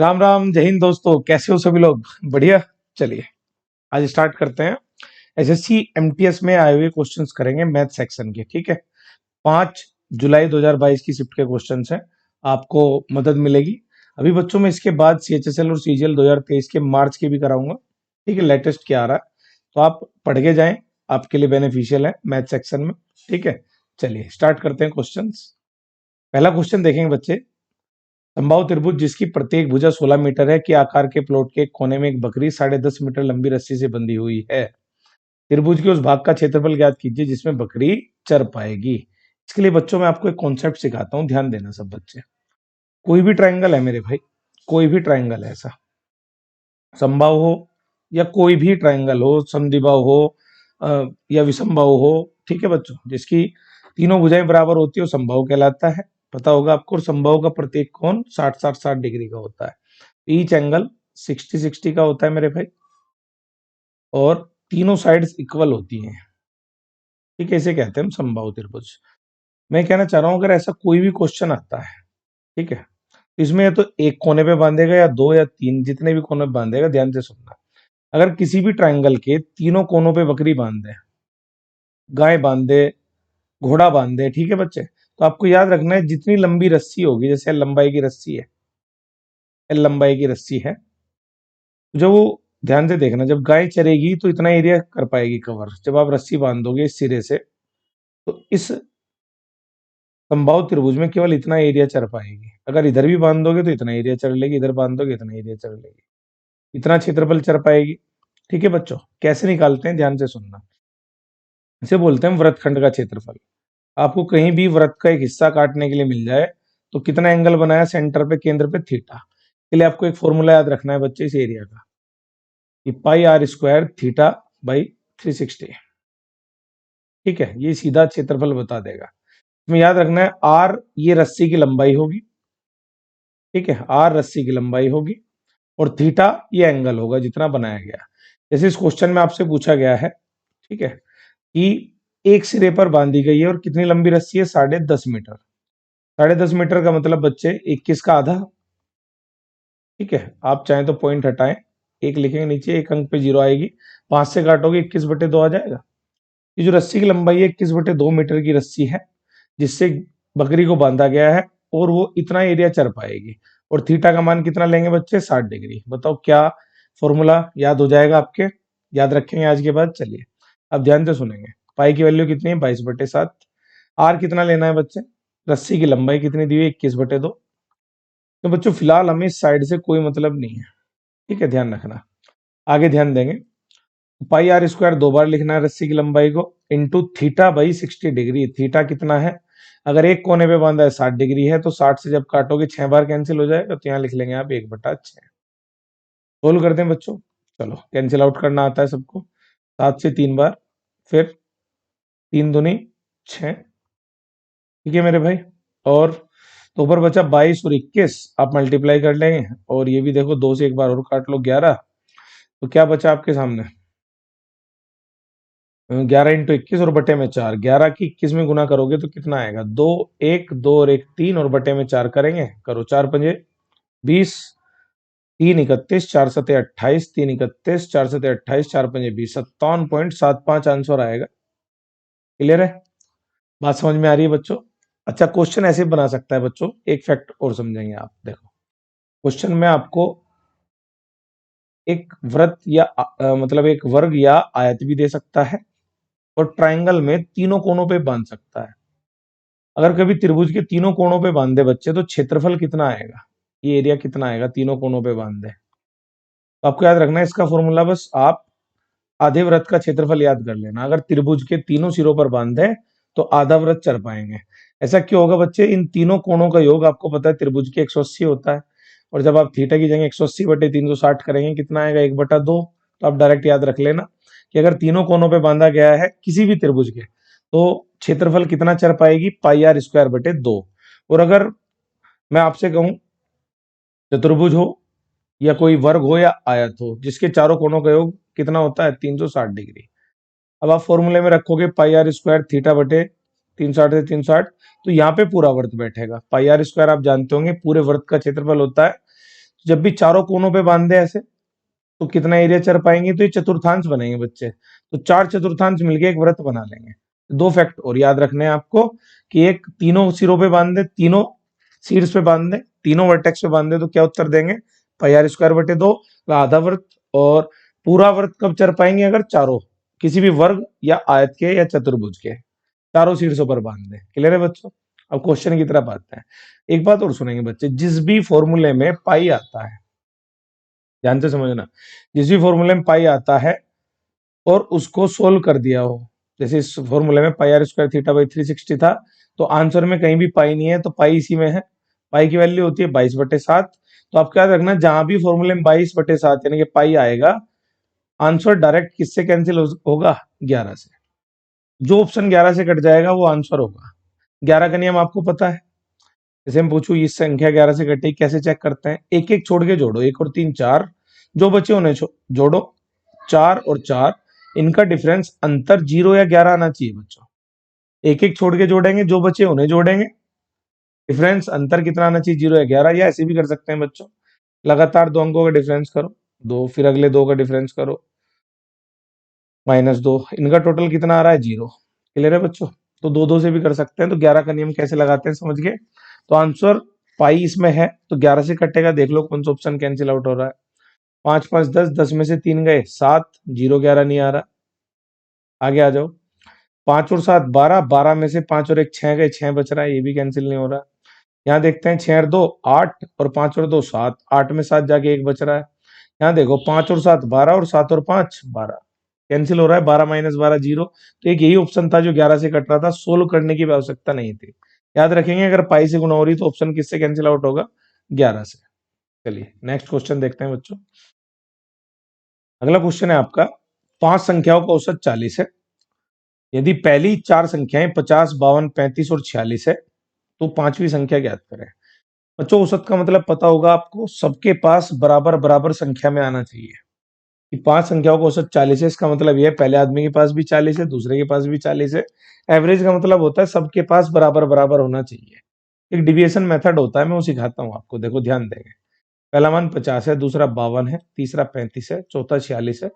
राम राम, जय हिंद दोस्तों। कैसे हो सभी लोग? बढ़िया। चलिए आज स्टार्ट करते हैं। एसएससी एमटीएस में आए हुए क्वेश्चंस करेंगे मैथ सेक्शन के। ठीक है, 5 जुलाई 2022 की शिफ्ट के क्वेश्चंस हैं। आपको मदद मिलेगी। अभी बच्चों में इसके बाद सीएचएसएल और सीजीएल 2023 के मार्च के भी कराऊंगा। ठीक है, लेटेस्ट क्या आ रहा है तो आप पढ़ के जाएं, आपके लिए बेनिफिशियल है मैथ सेक्शन में। ठीक है, चलिए स्टार्ट करते हैं क्वेश्चंस। पहला क्वेश्चन देखेंगे बच्चे। समबाहु त्रिभुज जिसकी प्रत्येक भुजा 16 मीटर है के आकार के प्लॉट के एक कोने में एक बकरी 10.5 मीटर लंबी रस्सी से बंधी हुई है। त्रिभुज के उस भाग का क्षेत्रफल ज्ञात कीजिए जिसमें बकरी चर पाएगी। इसके लिए बच्चों में आपको एक कॉन्सेप्ट सिखाता हूं, ध्यान देना सब बच्चे। कोई भी ट्राइंगल है मेरे भाई, कोई भी ट्राइंगल है, ऐसा समबाहु हो या कोई भी ट्राइंगल हो, समद्विबाहु हो या विषमबाहु हो। ठीक है बच्चों, जिसकी तीनों भुजाएं बराबर होती है वो समबाहु कहलाता है। पता होगा आपको। और समबाहु का प्रत्येक कोण 60-60-60 डिग्री का होता है। ईच एंगल 60-60 का होता है मेरे भाई, और तीनों साइड्स इक्वल होती हैं। ठीक है, इसे कहते हैं हम समबाहु त्रिभुज। मैं कहना चाह रहा हूं अगर ऐसा कोई भी क्वेश्चन आता है, ठीक है, तो इसमें या तो एक कोने पे बांधेगा या दो या तीन, जितने भी कोने पे बांधेगा, ध्यान से सुनना। अगर किसी भी ट्राइंगल के तीनों कोनों पे बकरी बांध दे, गाय बांध दे, घोड़ा बांध दे, ठीक है बच्चे, तो आपको याद रखना है जितनी लंबी रस्सी होगी, जैसे लंबाई की रस्सी है, लंबाई की रस्सी है, जब वो, ध्यान से देखना, जब गाय चरेगी तो इतना एरिया कर पाएगी कवर। जब आप रस्सी बांधोगे इस सिरे से, तो इस समबाहु त्रिभुज में केवल इतना एरिया चर पाएगी। अगर इधर भी बांध दोगे तो इतना एरिया चर लेगी, इधर बांध दोगे इतना एरिया चर लेगी, इतना क्षेत्रफल चर पाएगी। ठीक है बच्चों, कैसे निकालते हैं ध्यान से सुनना। इसे बोलते हैं वृत्तखंड का क्षेत्रफल। आपको कहीं भी वृत्त का एक हिस्सा काटने के लिए मिल जाए तो कितना एंगल बनाया सेंटर पे, केंद्र पे, थीटा। के लिए आपको एक फॉर्मूला याद रखना है बच्चे इस एरिया का, कि पाई आर स्क्वायर थीटा बाई 360। ठीक है, ये सीधा क्षेत्रफल बता देगा। इसमें याद रखना है आर ये रस्सी की लंबाई होगी। ठीक है, आर रस्सी की लंबाई होगी और थीटा ये एंगल होगा जितना बनाया गया। जैसे इस क्वेश्चन में आपसे पूछा गया है, ठीक है, कि एक सिरे पर बांधी गई है और कितनी लंबी रस्सी है, 10.5 मीटर। 10.5 मीटर का मतलब बच्चे 21 का आधा। ठीक है, आप चाहें तो पॉइंट हटाएं, एक लिखेंगे नीचे, एक अंक पे जीरो आएगी, 5 से काटोगे 21/2 आ जाएगा। ये जो रस्सी की लंबाई है 21/2 मीटर की रस्सी है जिससे बकरी को बांधा गया है, और वो इतना एरिया चर पाएगी। और थीटा का मान कितना लेंगे बच्चे, 60 डिग्री। बताओ क्या फॉर्मूला याद हो जाएगा आपके, याद रखेंगे आज के बाद। चलिए अब ध्यान से सुनेंगे। पाई की वैल्यू कितनी है, 22/7। आर कितना लेना है बच्चे, रस्सी की लंबाई कितनी दी हुई है, 21/2। तो बच्चों फिलहाल हमें इस साइड से कोई मतलब नहीं है। ठीक है, ध्यान रखना, आगे ध्यान देंगे। पाई आर स्क्वायर दो बार लिखना है रस्सी की लंबाई को, into theta by 60 degree. Theta कितना है, अगर एक कोने पे बांधा है 60 डिग्री है, तो 60 से जब काटोगे 6 बार कैंसिल हो जाएगा, तो यहाँ लिख लेंगे आप 1/6। सोल्व करते हैं बच्चों। चलो, कैंसिल आउट करना आता है सबको। 7 से 3 बार, फिर 3 दूनी 6। ठीक है मेरे भाई, और तो ऊपर बचा 22 और 21, आप मल्टीप्लाई कर लेंगे। और ये भी देखो, 2 से एक बार और काट लो, 11। तो क्या बचा आपके सामने, 11 × 21 और बटे में 4। 11 की 21 में गुना करोगे तो कितना आएगा, 2 1 2 और 1 3, और बटे में 4 करेंगे। करो, 4 पंजे 20, 3 31, 4 सते 28, 3 31, 4 सते 28, 4 पंजे 20, 57.75 आंसर आएगा। क्लियर है, बात समझ में आ रही है बच्चों? अच्छा, क्वेश्चन ऐसे बना सकता है बच्चों, एक फैक्ट और समझेंगे आप। देखो, क्वेश्चन में आपको एक वृत्त या मतलब एक वर्ग या आयत भी दे सकता है, और ट्राइंगल में तीनों कोनों पे बांध सकता है। अगर कभी त्रिभुज के तीनों कोनों पे बांध दे बच्चे, तो क्षेत्रफल कितना आएगा, ये एरिया कितना आएगा, तीनों कोनों पे बांध दे। तो आपको याद रखना है इसका फॉर्मूला, बस आप आधे वृत्त का क्षेत्रफल याद कर लेना। अगर त्रिभुज के तीनों सिरों पर बांधे तो आधा वृत्त चर पाएंगे। ऐसा क्यों होगा बच्चे, इन तीनों कोणों का योग आपको पता है त्रिभुज के 180 होता है, और जब आप थीटा की जगह 180/360 करेंगे कितना आएगा, 1/2। तो आप डायरेक्ट याद रख लेना कि अगर तीनों कोनों पे बांधा गया है किसी भी त्रिभुज के, तो क्षेत्रफल कितना चर पाएगी, पाई आर स्क्वायर बटे 2। और अगर मैं आपसे कहूं चतुर्भुज हो या कोई वर्ग हो या आयत हो जिसके चारों कोनों का योग कितना होता है, 360 डिग्री। अब आप फॉर्मूले में रखोगे पाई आर स्क्वायर थीटा बटे 360 से 360, तो यहाँ पे पूरा वर्त बैठेगा। पाई आर स्क्वायर आप जानते होंगे पूरे वर्त का क्षेत्रफल होता है जब भी चारों कोनों पे बांध दे ऐसे, तो कितना एरिया चढ़ पाएंगे, तो ये चतुर्थांश बनेंगे बच्चे। तो चार चतुर्थांश मिलके एक वृत्त बना लेंगे। दो फैक्ट और याद रखने हैं आपको कि एक तीनों सिरों पे बांध दे, तीनों शीर्ष पे बांध दे, तीनों वर्टेक्स पे बांध दे, तो क्या उत्तर देंगे, पाई आर स्क्वायर बटे 2 आधा वृत्त। और पूरा वृत्त कब चढ़ पाएंगे, अगर चारों किसी भी वर्ग या आयत के या चतुर्भुज के चारों शीर्षों पर बांध दे। क्लियर है बच्चों। अब क्वेश्चन की तरफ आते हैं। एक बात और सुनेंगे बच्चे, जिस भी फॉर्मूले में पाई आता है, ध्यान से समझना, जिस भी फॉर्मूले में पाई आता है और उसको सोल्व कर दिया हो, जैसे इस फॉर्मूले में पाई आर स्क्वायर थीटा बाई 360 था, तो आंसर में कहीं भी पाई नहीं है, तो पाई इसी में है। पाई की वैल्यू होती है 22/7। तो आप क्या रखना, जहां भी फॉर्मूले में 22/7 यानी कि पाई आएगा, आंसर डायरेक्ट किससे कैंसिल होगा, 11 से। जो ऑप्शन 11 से कट जाएगा वो आंसर होगा। 11 का नियम आपको पता है। जैसे हम पूछू इस संख्या 11 से कटी, कैसे चेक करते हैं, एक एक छोड़ के जोड़ो, एक और तीन चार, जो बचे उन्हें जोड़ो, 4 और 4, इनका डिफरेंस अंतर 0 या 11 आना चाहिए बच्चों। एक एक छोड़ के जोड़ेंगे, जो बचे उन्हें जोड़ेंगे, डिफरेंस अंतर कितना आना चाहिए, 0 या 11, या ऐसे भी कर सकते हैं बच्चों, लगातार दो अंकों का डिफरेंस करो, दो, फिर अगले दो का डिफरेंस करो, -2, इनका टोटल कितना आ रहा है, 0। क्लियर है बच्चों। तो दो दो से भी कर सकते हैं। तो 11 का नियम कैसे लगाते हैं समझ गए। तो आंसर पाई इसमें है, तो 11 से कटेगा, देख लो कौन सा ऑप्शन कैंसिल आउट हो रहा है। 5 5 10, 10 में से 3 गए 7, 0 11 नहीं आ रहा। आगे आ जाओ, 5 और 7 12, 12 में से 5 और 1 6 गए, 6 बच रहा है, ये भी कैंसिल नहीं हो रहा। यहाँ देखते हैं, 6 और 2 8 और 5 और 2 7, 8 में 7 जाके 1 बच रहा है। यहाँ देखो 5 और 7 12 और 7 और 5 12, कैंसिल हो रहा है, 12 - 12 0। तो एक यही ऑप्शन था जो 11 से कट रहा था, सोल्व करने की भी आवश्यकता नहीं थी। याद रखेंगे, अगर पाई से गुणा हो रही तो ऑप्शन किससे कैंसिल आउट होगा, 11 से। चलिए नेक्स्ट क्वेश्चन देखते हैं बच्चों। अगला क्वेश्चन है आपका, 5 संख्याओं का औसत 40 है। यदि पहली 4 संख्याएं 50 52 35 और 46 है, तो पांचवी संख्या ज्ञात करें। बच्चों औसत का मतलब पता होगा आपको, सबके पास बराबर बराबर संख्या में आना चाहिए। कि 5 संख्याओं का औसत 40 है, इसका मतलब यह है पहले आदमी के पास भी 40 है, दूसरे के पास भी 40 है। एवरेज का मतलब होता है सबके पास बराबर बराबर होना चाहिए। एक डिविएशन मेथड होता है, मैं वो सिखाता हूं आपको, देखो ध्यान देंगे। पहला मान 50 है, दूसरा 52 है, तीसरा 35 है, चौथा 46 है।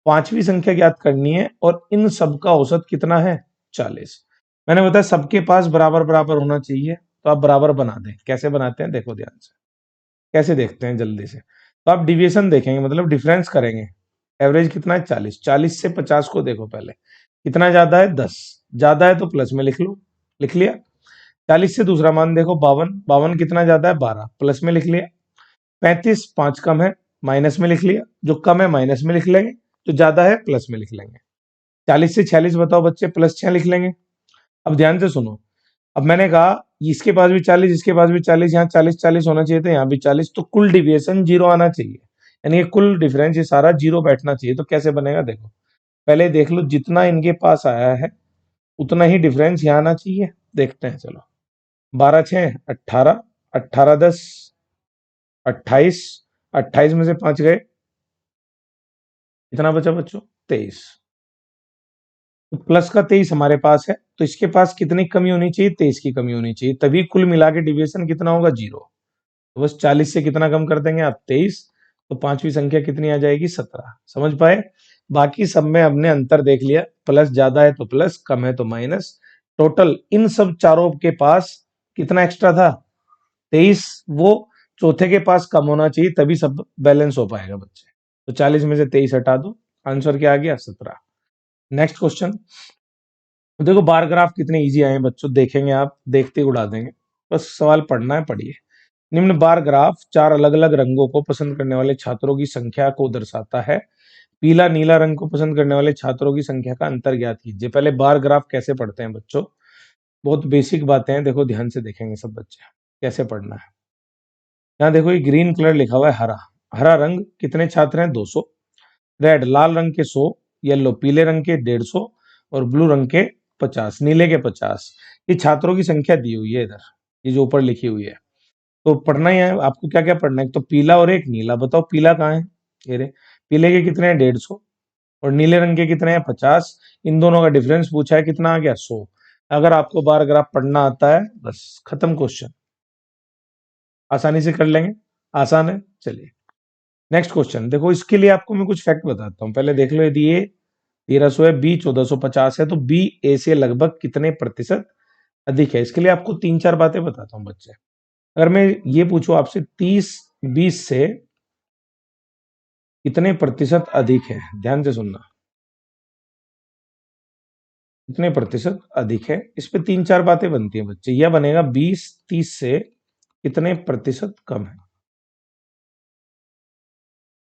पांचवी संख्या ज्ञात करनी है और इन सब का औसत कितना है, 40। मैंने बताया सबके पास बराबर बराबर होना चाहिए, तो आप बराबर बना दें। कैसे बनाते हैं देखो ध्यान से, कैसे देखते हैं जल्दी से। तो आप डिविएशन देखेंगे, मतलब डिफरेंस करेंगे। एवरेज कितना है, 40। 40 से 50 को देखो पहले, कितना ज्यादा है, 10। ज्यादा है तो प्लस में लिख लो, लिख लिया। 40 से दूसरा मान देखो, 52। 52 कितना ज्यादा है, 12, प्लस में लिख लिया। 35, 5 कम है, माइनस में लिख लिया। जो कम है माइनस में लिख लेंगे, जो ज्यादा है प्लस में लिख लेंगे। 40 से 46 बताओ बच्चे, +6 लिख लेंगे। अब ध्यान से सुनो, अब मैंने कहा इसके पास भी 40, इसके पास भी 40, यहाँ 40 40 होना चाहिए था, यहाँ भी 40, तो कुल डिविएशन 0 आना चाहिए, यानी कि कुल डिफरेंस ये सारा 0 बैठना चाहिए। तो कैसे बनेगा देखो, पहले देख लो, जितना इनके पास आया है उतना ही डिफरेंस यहाँ आना चाहिए। देखते हैं चलो, 12 6 18, 18 10 28, 28 में से 5 गए, कितना बचा बच्चों, 23। तो प्लस का 23 हमारे पास है, तो इसके पास कितनी कमी होनी चाहिए, 23 की कमी होनी चाहिए, तभी कुल मिला के डिविएशन कितना होगा, 0। तो बस 40 से कितना कम कर देंगे आप, 23। तो पांचवी संख्या कितनी आ जाएगी, 17। समझ पाए। बाकी सब में हमने अंतर देख लिया, प्लस ज्यादा है तो प्लस, कम है तो माइनस। टोटल इन सब चारों के पास कितना एक्स्ट्रा था, 23। वो चौथे के पास कम होना चाहिए, तभी सब बैलेंस हो पाएगा बच्चे। तो 40 में से 23 हटा दो, आंसर क्या आ गया, 17। Next question. देखो बार ग्राफ कितने इजी आए हैं बच्चों, देखेंगे आप देखते ही उड़ा देंगे, बस सवाल पढ़ना है, पढ़िए। निम्न बार ग्राफ 4 अलग अलग रंगों को पसंद करने वाले छात्रों की संख्या को दर्शाता है। पीला नीला रंग को पसंद करने वाले छात्रों की संख्या का अंतर ज्ञात कीजिए। पहले बार ग्राफ कैसे पढ़ते हैं बच्चों, बहुत बेसिक बातें हैं, देखो ध्यान से देखेंगे सब बच्चे कैसे पढ़ना है। यहाँ देखो ये ग्रीन कलर लिखा हुआ है, हरा, हरा रंग कितने छात्र हैं, 200। रेड लाल रंग के 100, येलो पीले रंग के 150 और ब्लू रंग के 50, नीले के 50। ये छात्रों की संख्या दी हुई है इधर, ये जो ऊपर लिखी हुई है। तो पढ़ना ही है आपको, क्या क्या पढ़ना है, एक तो पीला और एक नीला। बताओ पीला कहाँ है, ये रे, पीले के कितने हैं, 150 और नीले रंग के कितने हैं, 50। इन दोनों का डिफरेंस पूछा है, कितना आ गया, 100। अगर आपको बार ग्राफ पढ़ना आता है, बस खत्म क्वेश्चन, आसानी से कर लेंगे। आसान है। चलिए नेक्स्ट क्वेश्चन देखो, इसके लिए आपको मैं कुछ फैक्ट बताता हूँ। पहले देख लो, यदि ये 1300 है, बी 1450 है, तो बी ए से लगभग कितने प्रतिशत अधिक है। इसके लिए आपको तीन चार बातें बताता हूँ बच्चे। अगर मैं ये पूछूं आपसे 30-20 से कितने प्रतिशत अधिक है, ध्यान से सुनना, कितने प्रतिशत अधिक है, इस पे तीन चार बातें बनती हैं बच्चे। यह बनेगा 20-30 से कितने प्रतिशत कम है।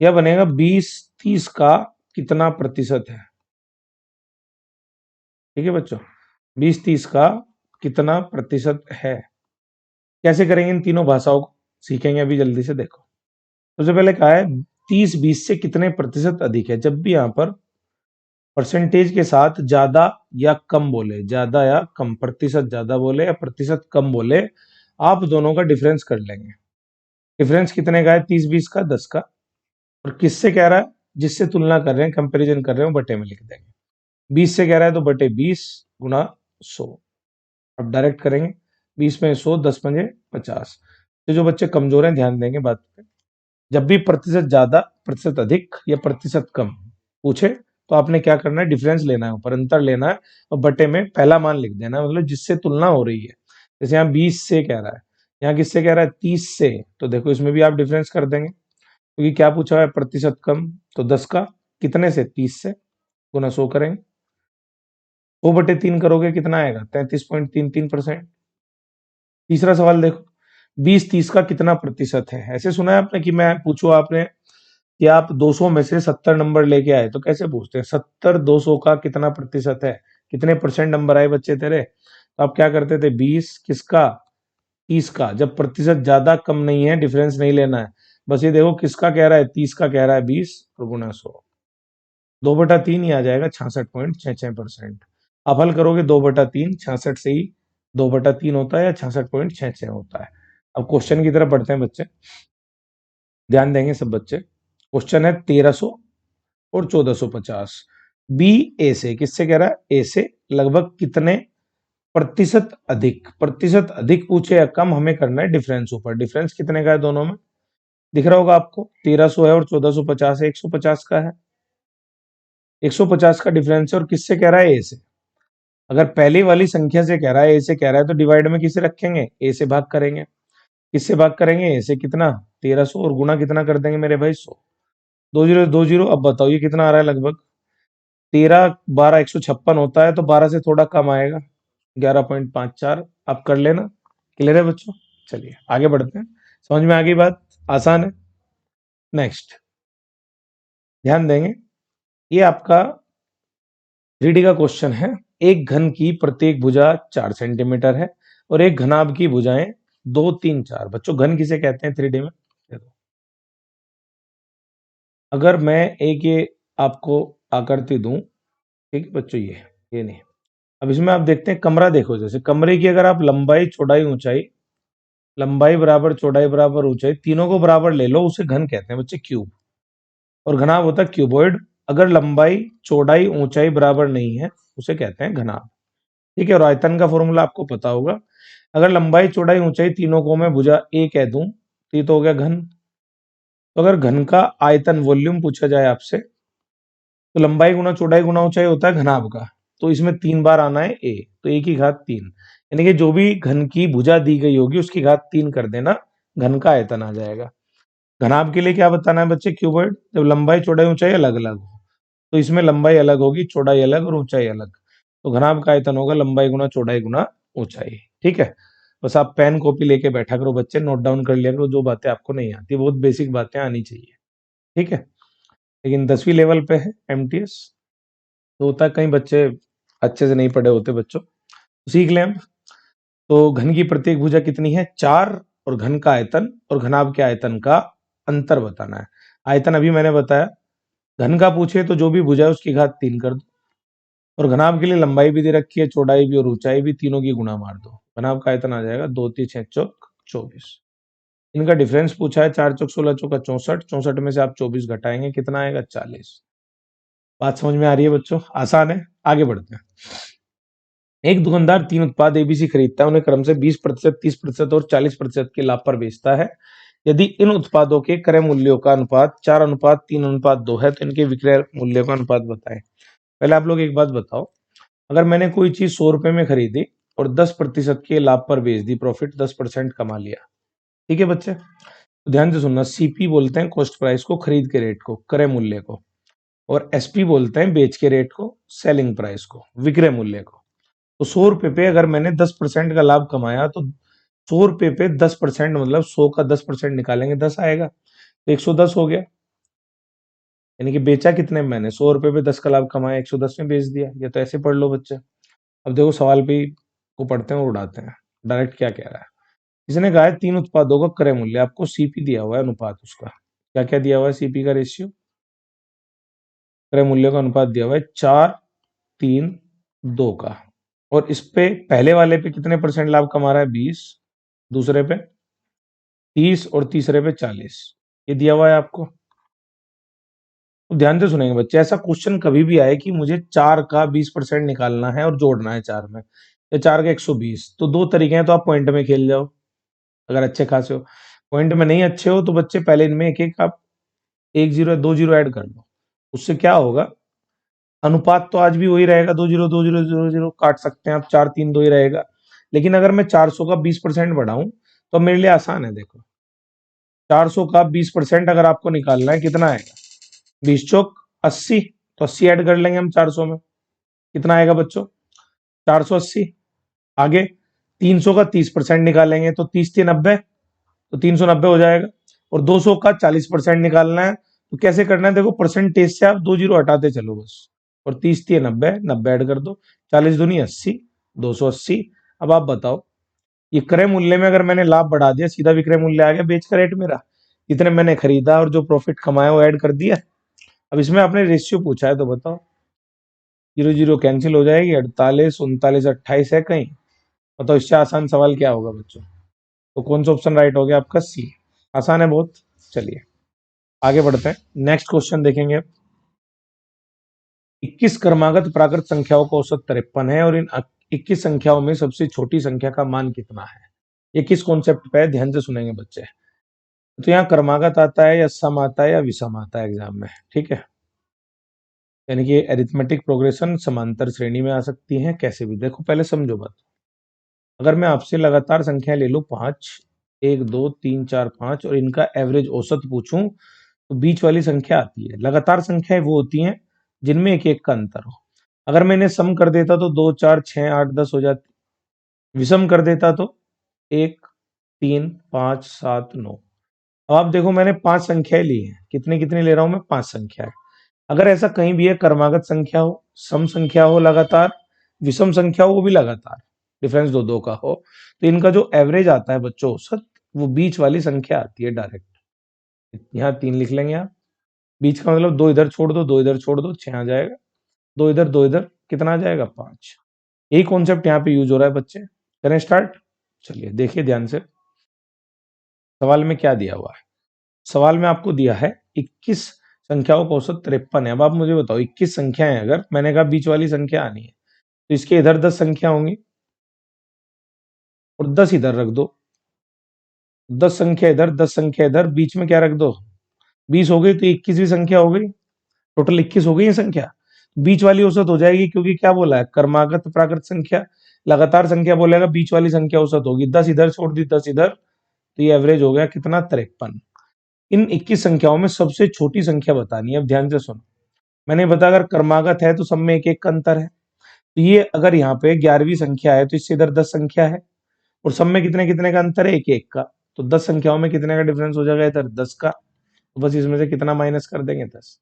यह बनेगा 20-30 का कितना प्रतिशत है। ठीक है बच्चों, 20-30 का कितना प्रतिशत है। कैसे करेंगे इन तीनों भाषाओं को, सीखेंगे अभी जल्दी से। देखो सबसे पहले कहा है 30-20 से कितने प्रतिशत अधिक है। जब भी यहां पर परसेंटेज के साथ ज्यादा या कम बोले, ज्यादा या कम, प्रतिशत ज्यादा बोले या प्रतिशत कम बोले, आप दोनों का डिफरेंस कर लेंगे। डिफरेंस कितने का है, 30-20 का, 10 का। और किससे कह रहा है, जिससे तुलना कर रहे हैं, कंपैरिजन कर रहे हो, बटे में लिख देंगे। 20 से कह रहा है तो बटे 20 गुना 100। अब डायरेक्ट करेंगे, 20 में 100, 10 पंजे 50। तो जो बच्चे कमजोर हैं ध्यान देंगे बात पे। जब भी प्रतिशत ज्यादा, प्रतिशत अधिक या प्रतिशत कम पूछे तो आपने क्या करना है, डिफरेंस लेना है, ऊपर अंतर लेना है और बटे में पहला मान लिख देना है, मतलब जिससे तुलना हो रही है। जैसे यहाँ 20 से कह रहा है, यहाँ किससे कह रहा है, 30 से, तो देखो इसमें भी आप डिफरेंस कर देंगे, क्योंकि क्या पूछा है, प्रतिशत कम। तो 10 का कितने से, 30 से, गुना 100 करेंगे। 100/3 करोगे कितना आएगा, 33.33%। तीसरा सवाल देखो, 20-30 का कितना प्रतिशत है। ऐसे सुना है आपने कि मैं पूछू आपने कि आप 200 में से 70 नंबर लेके आए, तो कैसे पूछते हैं, 70 200 का कितना प्रतिशत है, कितने परसेंट नंबर आए बच्चे तेरे। तो आप क्या करते थे, 20 किसका, 30 का। जब प्रतिशत ज्यादा कम नहीं है, डिफरेंस नहीं लेना है, बस ये देखो किसका कह रहा है, 30 का कह रहा है, 20 और गुना 100, 2/3 ही आ जाएगा, 66.66%। आप हल करोगे 2/3, 66 से ही 2/3 होता है या 66.66 होता है। अब क्वेश्चन की तरफ बढ़ते हैं बच्चे, ध्यान देंगे सब बच्चे। क्वेश्चन है 1300 और 1450। बी ए से, किससे कह रहा है, ए से लगभग कितने प्रतिशत अधिक। प्रतिशत अधिक पूछे या कम, हमें करना है डिफरेंस ऊपर। डिफरेंस कितने का है दोनों में, दिख रहा होगा आपको, 1300 है और 1450 है, 150 का है। 150 का डिफरेंस है और किससे कह रहा है, ए से। अगर पहली वाली संख्या से कह रहा है, ए से कह रहा है, तो डिवाइड में किसे रखेंगे, ए से भाग करेंगे। किससे भाग करेंगे, ए से, कितना, 1300, और गुना कितना कर देंगे मेरे भाई, 100। 20 20। अब बताओ ये कितना आ रहा है, लगभग 13 12 156 होता है, तो 12 से थोड़ा कम आएगा, 11.54। आप कर लेना। क्लियर है बच्चों। चलिए आगे बढ़ते हैं, समझ में आ गई बात, आसान है। नेक्स्ट ध्यान देंगे, ये आपका 3D का क्वेश्चन है। एक घन की प्रत्येक भुजा 4 सेंटीमीटर है और एक घनाभ की भुजाएं 2 3 4। बच्चों घन किसे कहते हैं 3D में, देखो अगर मैं एक ये आपको आकृति दूं, ठीक है बच्चों, ये नहीं। अब इसमें आप देखते हैं कमरा, देखो जैसे कमरे की अगर आप लंबाई चौड़ाई ऊंचाई, लंबाई बराबर चौड़ाई बराबर ऊंचाई, तीनों को बराबर ले लो, उसे घन कहते हैं बच्चे, क्यूब। और घनाभ होता है क्यूबॉइड। अगर लंबाई चौड़ाई ऊंचाई बराबर नहीं है, उसे कहते हैं घनाभ। ठीक है, और आयतन का फॉर्मूला आपको पता होगा। अगर लंबाई चौड़ाई ऊंचाई तीनों को मैं भुजा ए कह दूं, तो ये तो हो गया घन। तो अगर घन का आयतन वॉल्यूम पूछा जाए आपसे, तो लंबाई गुना चौड़ाई गुना ऊंचाई होता है घनाभ का। तो इसमें 3 बार आना है ए, तो ए की घात 3, यानी कि जो भी घन की भुजा दी गई होगी उसकी घात 3 कर देना, घन का आयतन आ जाएगा। घनाभ के लिए क्या बताना है बच्चे, क्यूबॉइड। जब लंबाई चौड़ाई ऊंचाई अलग अलग हो, तो इसमें लंबाई अलग होगी, चौड़ाई अलग और ऊंचाई अलग, तो घनाभ का आयतन होगा लंबाई गुना चौड़ाई गुना ऊंचाई। ठीक है, बस आप पेन कॉपी लेके बैठा करो बच्चे, नोट डाउन कर लिया करो जो बातें आपको नहीं आती, बहुत बेसिक बातें आनी चाहिए। ठीक है, लेकिन 10वीं लेवल पे है एमटीएस, तो होता है कई बच्चे अच्छे से नहीं पढ़े होते बच्चों, तो सीख लें हम। तो घन की प्रत्येक भुजा कितनी है, 4, और घन का आयतन और घनाभ के आयतन का अंतर बताना है। आयतन अभी मैंने बताया, घन का पूछे तो जो भी भुजा है उसकी घात 3 कर दो, और घनाभ के लिए लंबाई भी दे रखी है, चौड़ाई भी और ऊंचाई भी, तीनों की गुणा मार दो। घनाभ का आयतन आ जाएगा 2 3 6 चौक 24। इनका डिफरेंस पूछा है, 4 चौक 16 चौका 64, 64 में से आप 24 घटाएंगे, कितना आएगा, 40। बात समझ में आ रही है बच्चों, आसान है। आगे बढ़ते हैं। एक दुकानदार 3 उत्पाद एबीसी खरीदता है, उन्हें क्रम से 20%, 30% और 40% के लाभ पर बेचता है। यदि इन उत्पादों के क्रय मूल्यों का अनुपात 4:3:2 है तो इनके विक्रय मूल्य का अनुपात बताएं। पहले आप लोग एक बात बताओ, अगर मैंने कोई चीज 100 रुपए में खरीदी और 10% के लाभ पर बेच दी, प्रॉफिट 10% कमा लिया, ठीक है बच्चे, तो ध्यान से सुनना, सीपी बोलते हैं कॉस्ट प्राइस को, खरीद के रेट को, क्रय मूल्य को, और एसपी बोलते हैं बेच के रेट को, सेलिंग प्राइस को, विक्रय मूल्य को। तो 100 रुपए पे अगर मैंने 10% का लाभ कमाया तो 100 रुपए पे 10% मतलब 100 का 10% निकालेंगे 10 आएगा, तो 110 हो गया। यानी कि बेचा कितने में मैंने, 100 रुपए पे 10 का लाभ कमाया, 110 में बेच दिया। ये तो ऐसे पढ़ लो बच्चे। अब देखो सवाल भी को पढ़ते हैं और उड़ाते हैं। डायरेक्ट क्या कह रहा है, इसने कहा है 3 उत्पादों का क्रय मूल्य, आपको सीपी दिया हुआ है, अनुपात उसका क्या क्या दिया हुआ है, सीपी का रेशियो, क्रय मूल्य का अनुपात दिया हुआ है 4:3:2 का। और इस पे पहले वाले पे कितने परसेंट लाभ कमा रहा है, 20, दूसरे पे 30 और तीसरे पे 40, ये दिया हुआ है आपको। तो ध्यान से सुनेंगे बच्चे, ऐसा क्वेश्चन कभी भी आए कि मुझे 4 का 20% निकालना है और जोड़ना है 4 में, या 4 का 120, तो दो तरीके हैं, तो आप पॉइंट में खेल जाओ अगर अच्छे खासे हो। पॉइंट में नहीं अच्छे हो तो बच्चे पहले इनमें एक एक आप 1 0 2 0 ऐड कर लो। उससे क्या होगा, अनुपात तो आज भी वही रहेगा, 2 0 2 0 0 0 काट सकते हैं आप, 4:3:2 ही रहेगा। लेकिन अगर मैं 400 का 20% बढ़ाऊं तो मेरे लिए आसान है। देखो 400 का 20% अगर आपको निकालना है, कितना आएगा, 20 चौक 80, तो 80 ऐड कर लेंगे हम 400 में, कितना आएगा बच्चों, 480। आगे 300 का 30% निकालेंगे तो 30×3=90, तो 390 हो जाएगा। और 200 का 40% निकालना है, तो कैसे करना है, देखो परसेंटेज से आप 2 जीरो हटाते चलो बस, और 30×3=90, 90 ऐड कर दो, 40×2=80, 280। अब आप बताओ, ये क्रय मूल्य में अगर मैंने लाभ बढ़ा दिया, सीधा विक्रय मूल्य आ गया, बेच का रेट मेरा, जितने मैंने खरीदा और जो प्रॉफिट कमाया वो ऐड कर दिया। अब इसमें आपने रेशियो पूछा है तो बताओ, 0 0 कैंसिल हो जाएगी, 48 39 28 है कहीं, बताओ इससे आसान सवाल क्या होगा बच्चों। तो कौन सा ऑप्शन राइट हो गया आपका, सी। आसान है बहुत। चलिए आगे बढ़ते हैं, नेक्स्ट क्वेश्चन देखेंगे। 21 क्रमागत प्राकृत संख्याओं का औसत 53 है और इन 21 संख्याओं में सबसे छोटी संख्या का मान कितना है। ये किस कॉन्सेप्ट पे है, ध्यान से सुनेंगे बच्चे। तो यहाँ क्रमागत आता है या सम आता है या विषम आता है एग्जाम में, ठीक है। यानी कि अरिथमेटिक प्रोग्रेशन समांतर श्रेणी में आ सकती है, कैसे भी। देखो पहले समझो बात, अगर मैं आपसे लगातार संख्या ले लूं 5, 1 2 3 4 5, और इनका एवरेज औसत पूछूं, तो बीच वाली संख्या आती है। लगातार संख्याएं वो होती हैं जिनमें एक एक का अंतर हो। अगर मैं इन्हें सम कर देता तो 2 4 6 8 10 हो जाती, विषम कर देता तो 1 3 5 7 9। अब आप देखो मैंने 5 संख्याएं ली हैं, कितने कितने ले रहा हूं मैं, 5 संख्याएं। अगर ऐसा कहीं भी है, क्रमागत संख्या हो, सम संख्या हो लगातार, विषम संख्या हो वो भी लगातार, डिफरेंस दो दो का हो, तो इनका जो एवरेज आता है बच्चों औसत, वो बीच वाली संख्या आती है डायरेक्ट। यहाँ 3 लिख लेंगे आप, बीच का मतलब 2 इधर छोड़ दो, 2 इधर छोड़ दो, 6 आ जाएगा, 2 इधर 2 इधर, कितना आ जाएगा, 5। यही कॉन्सेप्ट यहाँ पे यूज हो रहा है बच्चे। करें स्टार्ट। चलिए देखिए ध्यान से, सवाल में क्या दिया हुआ है। सवाल में आपको दिया है 21 संख्याओं का औसत 53 है। अब आप मुझे बताओ, 21 संख्याएं, अगर मैंने कहा बीच वाली संख्या आनी है, तो इसके इधर 10 संख्या होंगी और 10 इधर रख दो, 10 संख्या इधर, 10 संख्या इधर, बीच में क्या रख दो, 20 हो गई, तो 21वीं संख्या हो गई, टोटल 21 हो गई है संख्या। बीच वाली औसत हो जाएगी, क्योंकि क्या बोला है, क्रमागत प्राकृत संख्या, लगातार संख्या बोलेगा, बीच वाली संख्या औसत होगी, 10 इधर छोड़ दी, 10 इधर, तो ये एवरेज हो गया कितना, 53। इन 21 संख्याओं में सबसे छोटी संख्या बतानी है। अब ध्यान से सुनो, मैंने बताया अगर क्रमागत है तो सब में एक एक का अंतर है, तो ये अगर यहाँ पे 11वीं संख्या है तो इससे इधर 10 संख्या है, और सब में कितने कितने का अंतर है, एक एक का, तो 10 संख्याओं में कितने का डिफरेंस हो जाएगा, इधर 10 का, तो बस इसमें से कितना माइनस कर देंगे, 10।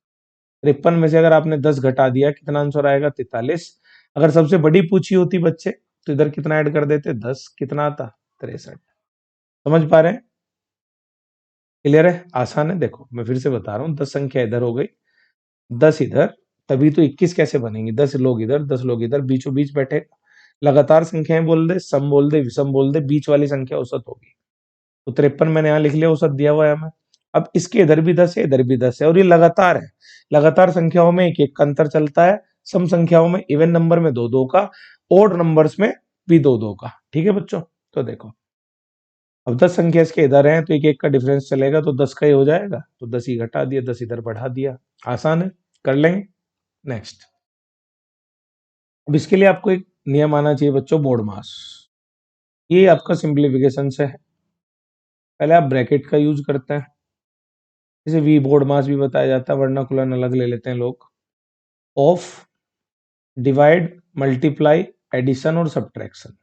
53 में से अगर आपने 10 घटा दिया, कितना आंसर आएगा, 43। अगर सबसे बड़ी पूछी होती बच्चे तो इधर कितना ऐड कर देते, 10, कितना आता, 63। समझ पा रहे हैं, क्लियर है, आसान है। देखो मैं फिर से बता रहा हूँ, 10 संख्या इधर हो गई, 10 इधर, तभी तो 21 कैसे बनेंगी, 10 लोग इधर 10 लोग इधर, बीचों बीच बैठे। लगातार संख्याएं बोल दे, सम बोल दे, विषम बोल दे, बीच वाली संख्या औसत होगी। तो 53 मैंने यहाँ लिख लिया, औसत दिया हुआ है हमें। अब इसके इधर भी 10 है, इधर भी 10 है, और ये लगातार है। लगातार संख्याओं में एक एक का अंतर चलता है, सम संख्याओं में, इवन नंबर में दो दो का, ओड नंबर्स में भी दो दो का, ठीक है बच्चों। तो देखो अब 10 संख्या इसके इधर है तो एक एक का डिफरेंस चलेगा तो 10 का ही हो जाएगा, तो 10 ही घटा दिया, 10 इधर बढ़ा दिया। आसान है, कर लेंगे। नेक्स्ट, अब इसके लिए आपको एक नियम आना चाहिए बच्चों, बोर्ड मास। ये आपका सिंप्लीफिकेशन से है। पहले आप ब्रैकेट का यूज करते हैं, इसे वी बोर्ड मास भी बताया जाता है, वर्नाकुलर अलग ले लेते हैं लोग। ऑफ, डिवाइड, मल्टीप्लाई, एडिशन और सब्ट्रैक्शन,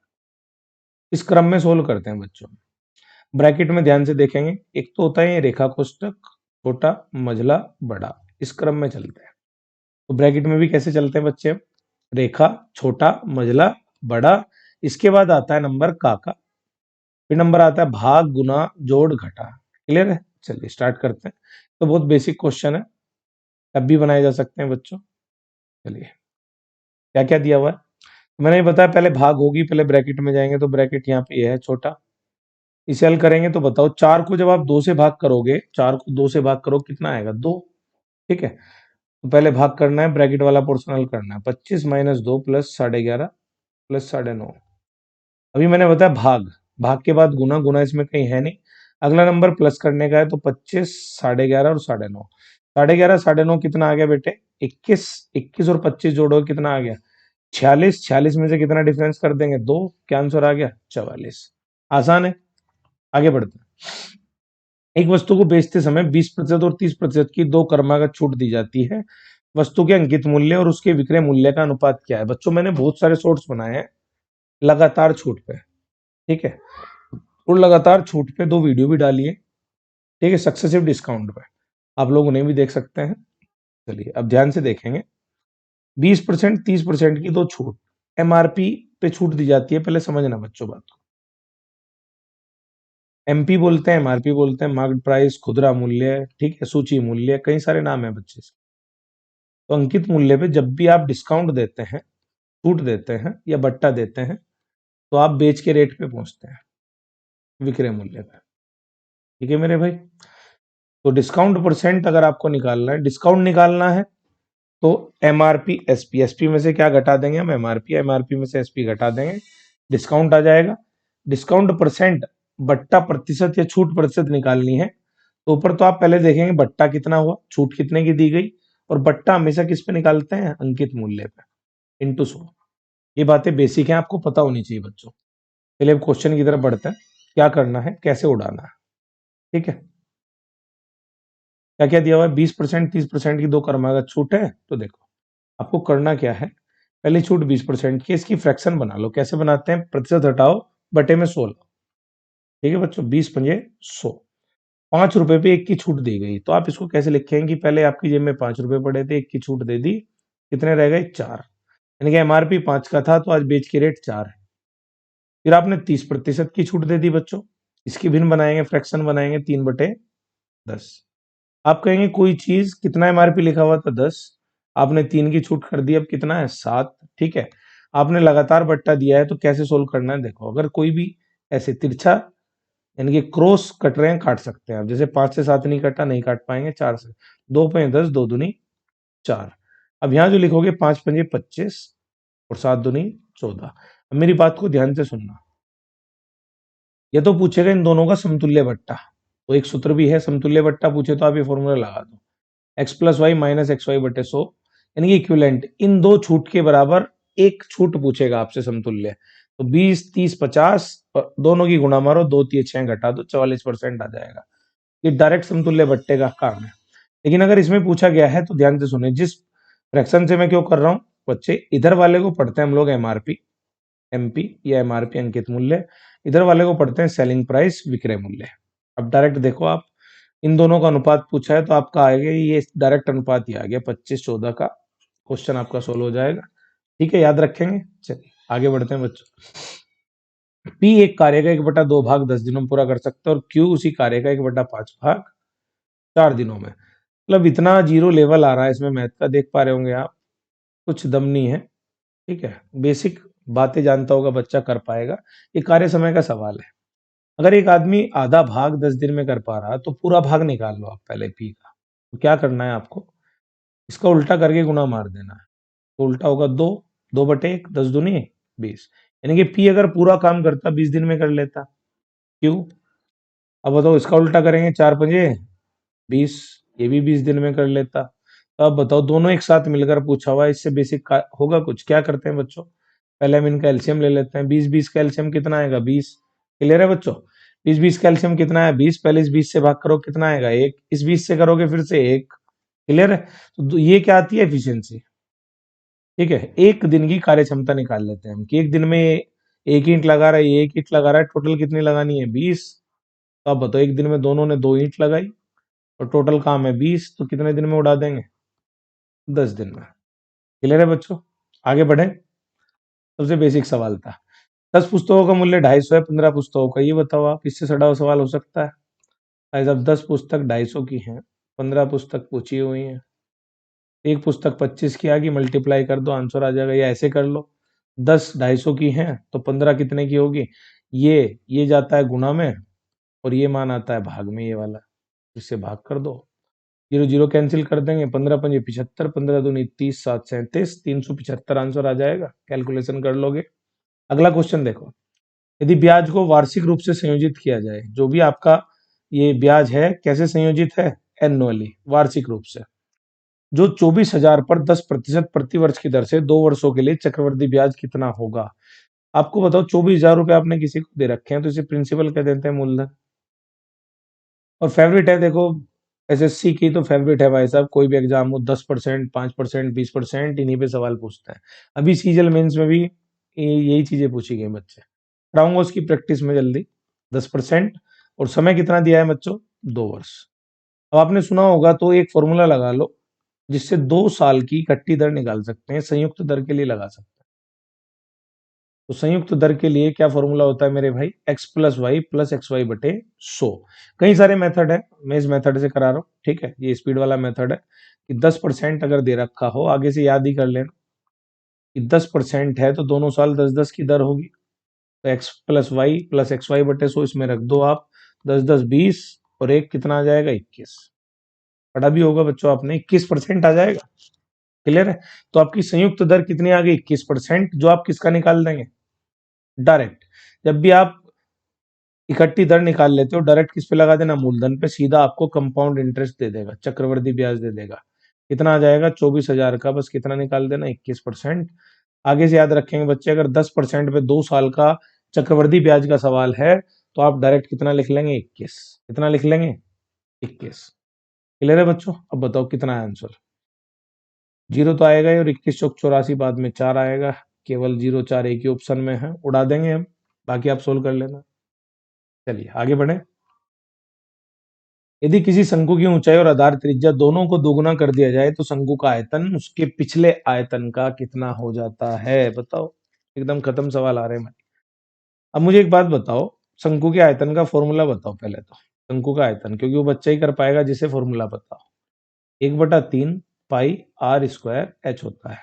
इस क्रम में सोल्व करते हैं बच्चों। ब्रैकेट में ध्यान से देखेंगे, एक तो होता है ये रेखा कोष्टक, छोटा, मझला, बड़ा, इस क्रम में चलते हैं। तो ब्रैकेट में भी कैसे चलते हैं बच्चे, रेखा, छोटा, मझला, बड़ा, इसके बाद आता है नंबर का, फिर नंबर आता है भाग, गुना, जोड़, घटा। क्लियर है, चलिए स्टार्ट करते हैं। तो बहुत बेसिक क्वेश्चन है, अब भी बनाए जा सकते हैं बच्चों। चलिए, क्या क्या दिया हुआ है मैंने बताया, पहले भाग होगी, पहले ब्रैकेट में जाएंगे, तो ब्रैकेट यहाँ पे ये है छोटा, इसे हल करेंगे तो बताओ, 4 को जब आप 2 से भाग करोगे, 4 को 2 से भाग करो कितना आएगा, 2। ठीक है, तो पहले भाग करना है, ब्रैकेट वाला पोर्शन हल करना है, 25 माइनस 2 प्लस 11.5 प्लस 9.5। अभी मैंने बताया भाग, भाग के बाद गुना, गुना इसमें कहीं है नहीं, अगला नंबर प्लस करने का है, तो 25, 11.5 और 9.5। 11.5, 9.5 कितना आ गया बेटे, 21। 21 और 25 जोड़ो कितना आ गया, 46। 46 में से कितना डिफरेंस कर देंगे, 2, क्या आंसर आ गया, 44। आसान है, आगे बढ़ते हैं। एक वस्तु को बेचते समय 20% और 30% की दो क्रमागत छूट दी जाती है। वस्तु के अंकित मूल्य और उसके विक्रय मूल्य का अनुपात क्या है। बच्चों मैंने बहुत सारे शॉर्ट्स बनाए हैं लगातार छूट पे, ठीक है, और लगातार छूट पे 2 वीडियो भी डाली है, ठीक है, सक्सेसिव डिस्काउंट पे, आप लोग उन्हें भी देख सकते हैं। चलिए अब ध्यान से देखेंगे, 20% 30% की दो छूट, एमआरपी पे छूट दी जाती है। पहले समझना बच्चों बात को, एमपी बोलते हैं, एमआरपी बोलते हैं, मार्केट प्राइस, खुदरा मूल्य, ठीक है, सूची मूल्य, कई सारे नाम है बच्चे। तो अंकित मूल्य पे जब भी आप डिस्काउंट देते हैं, छूट देते हैं या बट्टा देते हैं, तो आप बेच के रेट पे पहुंचते हैं, विक्रय मूल्य पे। ठीक है मेरे भाई, तो डिस्काउंट परसेंट अगर आपको निकालना है, डिस्काउंट निकालना है, तो एमआरपी एसपी, एसपी में से क्या घटा देंगे हम, एमआरपी, एमआरपी में से एसपी घटा देंगे, डिस्काउंट आ जाएगा। डिस्काउंट परसेंट बट्टा प्रतिशत या छूट प्रतिशत निकालनी है, तो ऊपर तो आप पहले देखेंगे बट्टा कितना हुआ, छूट कितने की दी गई, और बट्टा हमेशा किस पे निकालते हैं, अंकित मूल्य पे, इंटू 100। ये बातें बेसिक हैं, आपको पता होनी चाहिए बच्चों। चलिए अब क्वेश्चन की तरफ बढ़ते हैं, क्या करना है, कैसे उड़ाना है। ठीक है, क्या क्या दिया हुआ है, 20% 30% की दो क्रमागत छूट है। तो देखो आपको करना क्या है, पहली छूट 20% की, इसकी फ्रैक्शन बना लो। कैसे बनाते हैं, प्रतिशत हटाओ, बटे में 16। ठीक है बच्चों, 20 पंजे 100, 5 रुपए पे एक की छूट दी गई, तो आप इसको कैसे लिखेंगे कि पहले आपकी जेब में 5 रुपए पड़े थे, एक की छूट दे दी, कितने रह गए, 4। यानी कि एमआरपी 5 का था, तो आज बेच की रेट 4 है। फिर आपने 30% की छूट दे दी बच्चों, इसकी भिन्न बनाएंगे, फ्रैक्शन बनाएंगे, 3/10। आप कहेंगे कोई चीज कितना एमआरपी लिखा हुआ था, 10, आपने 3 की छूट कर दी, अब कितना है, 7। ठीक है, आपने लगातार बट्टा दिया है, तो कैसे सोल्व करना है, देखो अगर कोई भी ऐसे तिरछा यानी कि क्रॉस कट रहे हैं, काट सकते हैं आप, जैसे 5 से 7 नहीं कटा, नहीं काट पाएंगे, 4 से, 2 पंजे 10, 2 दूनी 4। अब यहाँ जो लिखोगे 5 पंजे 25 और 7 दूनी 14। अब मेरी बात को ध्यान से सुनना, ये तो पूछेगा इन दोनों का समतुल्य बट्टा, तो एक सूत्र भी है, समतुल्य बट्टा पूछे तो आप ये फॉर्मूला लगा दो, x plus y minus x y बटे 100, यानी कि इक्विवेलेंट इन दो छूट के बराबर एक छूट पूछेगा आपसे समतुल्य, तो 20 30 50 और दोनों की गुणा मारो, 2 3 6 घटा दो, 44% आ जाएगा। ये डायरेक्ट समतुल्य बट्टे का काम है। लेकिन अगर इसमें पूछा गया है, तो ध्यान से सुने, जिस फ्रैक्शन से मैं क्यों कर रहा हूं बच्चे, इधर वाले को पढ़ते हैं हम लोग एमआरपी, एमपी या एमआरपी अंकित मूल्य, इधर वाले को पढ़ते हैं सेलिंग प्राइस, विक्रय मूल्य। अब डायरेक्ट देखो आप, इन दोनों का अनुपात पूछा है, तो आपका आएगा ये डायरेक्ट अनुपात ही आ गया, 25-14 का क्वेश्चन आपका सोल्व हो जाएगा। ठीक है, याद रखेंगे। चलिए आगे बढ़ते हैं बच्चों। पी एक कार्य का 1/2 भाग 10 दिनों में पूरा कर सकता है, और क्यू उसी कार्य का 1/5 भाग 4 दिनों में। मतलब इतना जीरो लेवल आ रहा है इसमें मैथ का, देख पा रहे होंगे आप, कुछ दम नहीं है। ठीक है, बेसिक बातें जानता होगा बच्चा, कर पाएगा। ये कार्य समय का सवाल है। अगर एक आदमी आधा भाग 10 दिन में कर पा रहा, तो पूरा भाग निकाल लो आप पहले पी का। तो क्या करना है आपको, इसका उल्टा करके गुणा मार देना है, तो उल्टा होगा 2, 2/1, 10 दूनी 20। यानी कि पी अगर पूरा काम करता 20 दिन में कर लेता, क्यों, अब बताओ इसका उल्टा करेंगे, 4×5 = 20, ये भी 20 दिन में कर लेता। तो अब बताओ दोनों एक साथ मिलकर पूछा हुआ है, इससे बेसिक होगा कुछ, क्या करते हैं बच्चों, पहले हम इनका एलसीएम ले लेते हैं। 20×20 का एलसीएम कितना आएगा, 20। क्लियर है बच्चों, 20×20 का एलसीएम कितना है, 20। पहले इस 20 से भाग करो, कितना आएगा, 1। इस 20 से करोगे फिर से 1। क्लियर है, तो ये क्या आती है, एफिशिएंसी। ठीक है, एक दिन की कार्य क्षमता निकाल लेते हैं हम कि एक दिन में एक ईंट लगा रहा है, ये एक ईंट लगा रहा है, टोटल कितनी लगानी है, 20। तो अब बताओ एक दिन में दोनों ने 2 ईंट लगाई और टोटल काम है 20, तो कितने दिन में उड़ा देंगे, 10 दिन में। क्लियर है बच्चों, आगे बढ़े। सबसे बेसिक सवाल था, 10 पुस्तकों का मूल्य 250 है, 15 पुस्तकों का, ये बताओ आप, इससे सड़ा हुआ सवाल हो सकता है। भाई साहब 10 पुस्तक 250 की हैं, 15 पुस्तक पूछी हुई हैं, एक पुस्तक 25 की आ गई, मल्टीप्लाई कर दो आंसर आ जाएगा, या ऐसे कर लो, 10 250 की हैं तो 15 कितने की होगी, ये जाता है गुणा में और ये मान आता है भाग में, ये वाला, इससे भाग कर दो, जीरो जीरो कैंसिल कर देंगे, 15×5 = 75, 15×2 = 30, 7×37 375 आंसर आ जाएगा, कैलकुलेशन कर लोगे। अगला क्वेश्चन देखो, यदि ब्याज को वार्षिक रूप से संयोजित किया जाए, जो भी आपका ये ब्याज है कैसे संयोजित है, एनुअली, वार्षिक रूप से, जो 24,000 पर 10% प्रति वर्ष की दर से 2 वर्षों के लिए चक्रवृद्धि ब्याज कितना होगा। आपको बताओ 24,000 रुपए आपने किसी को दे रखे हैं, तो इसे प्रिंसिपल कह देते हैं, मूलधन। और फेवरेट है देखो, एसएससी की तो फेवरेट है भाई साहब, कोई भी एग्जाम हो, 10%, 5%, 20%, इन्हीं पे सवाल पूछते हैं। अभी सीजल मेंस में भी यही चीजें पूछी गई बच्चे, कराऊंगा उसकी प्रैक्टिस में जल्दी। 10%, और समय कितना दिया है बच्चों, 2 वर्ष। अब आपने सुना होगा तो एक फॉर्मूला लगा लो, जिससे 2 साल की इकट्ठी दर निकाल सकते हैं, संयुक्त दर के लिए लगा सकते हैं। तो संयुक्त दर के लिए क्या फॉर्मूला होता है मेरे भाई, x+y+xy/100। कई सारे मेथड है, मैं इस मेथड से करा रहा हूँ, ठीक है, ये स्पीड वाला मेथड है कि 10% अगर दे रखा हो, आगे से याद ही कर लेना कि 10% है तो दोनों साल 10-10 की दर होगी, तो x+y+xy/100 इसमें रख दो आप, 10×10 = 20, और एक कितना आ जाएगा, 21। पढ़ा भी होगा बच्चों आपने, 21% आ जाएगा। क्लियर है, तो आपकी संयुक्त दर कितनी आ गई, 21%, जो आप किसका निकाल देंगे, डायरेक्ट। जब भी आप इकट्ठी दर निकाल लेते हो, डायरेक्ट किस पे लगा देना, मूलधन पे, सीधा आपको कंपाउंड इंटरेस्ट दे देगा, चक्रवृद्धि ब्याज दे देगा। कितना आ जाएगा, 24,000 का, बस कितना निकाल देना, 21%। आगे से याद रखेंगे बच्चे, अगर 10% पे 2 साल का चक्रवृद्धि ब्याज का सवाल है, तो आप डायरेक्ट कितना लिख लेंगे, 21। कितना लिख लेंगे, 21। क्लियर है बच्चों, अब बताओ कितना है आंसर, 0 तो आएगा ही, और 21 चौक 84 बाद में 4 आएगा, केवल 0 4 एक ही ऑप्शन में है, उड़ा देंगे हम, बाकी आप सोल्व कर लेना। चलिए आगे बढ़े। यदि किसी शंकु की ऊंचाई और आधार त्रिज्या दोनों को दोगुना कर दिया जाए, तो शंकु का आयतन उसके पिछले आयतन का कितना हो जाता है, बताओ। एकदम खत्म सवाल आ रहे हैं। अब मुझे एक बात बताओ, शंकु के आयतन का फॉर्मूला बताओ पहले तो, शंकु का आयतन, क्योंकि वो बच्चा ही कर पाएगा जिसे फॉर्मूला बताओ। 1/3 पाई आर स्क्वायर एच होता है।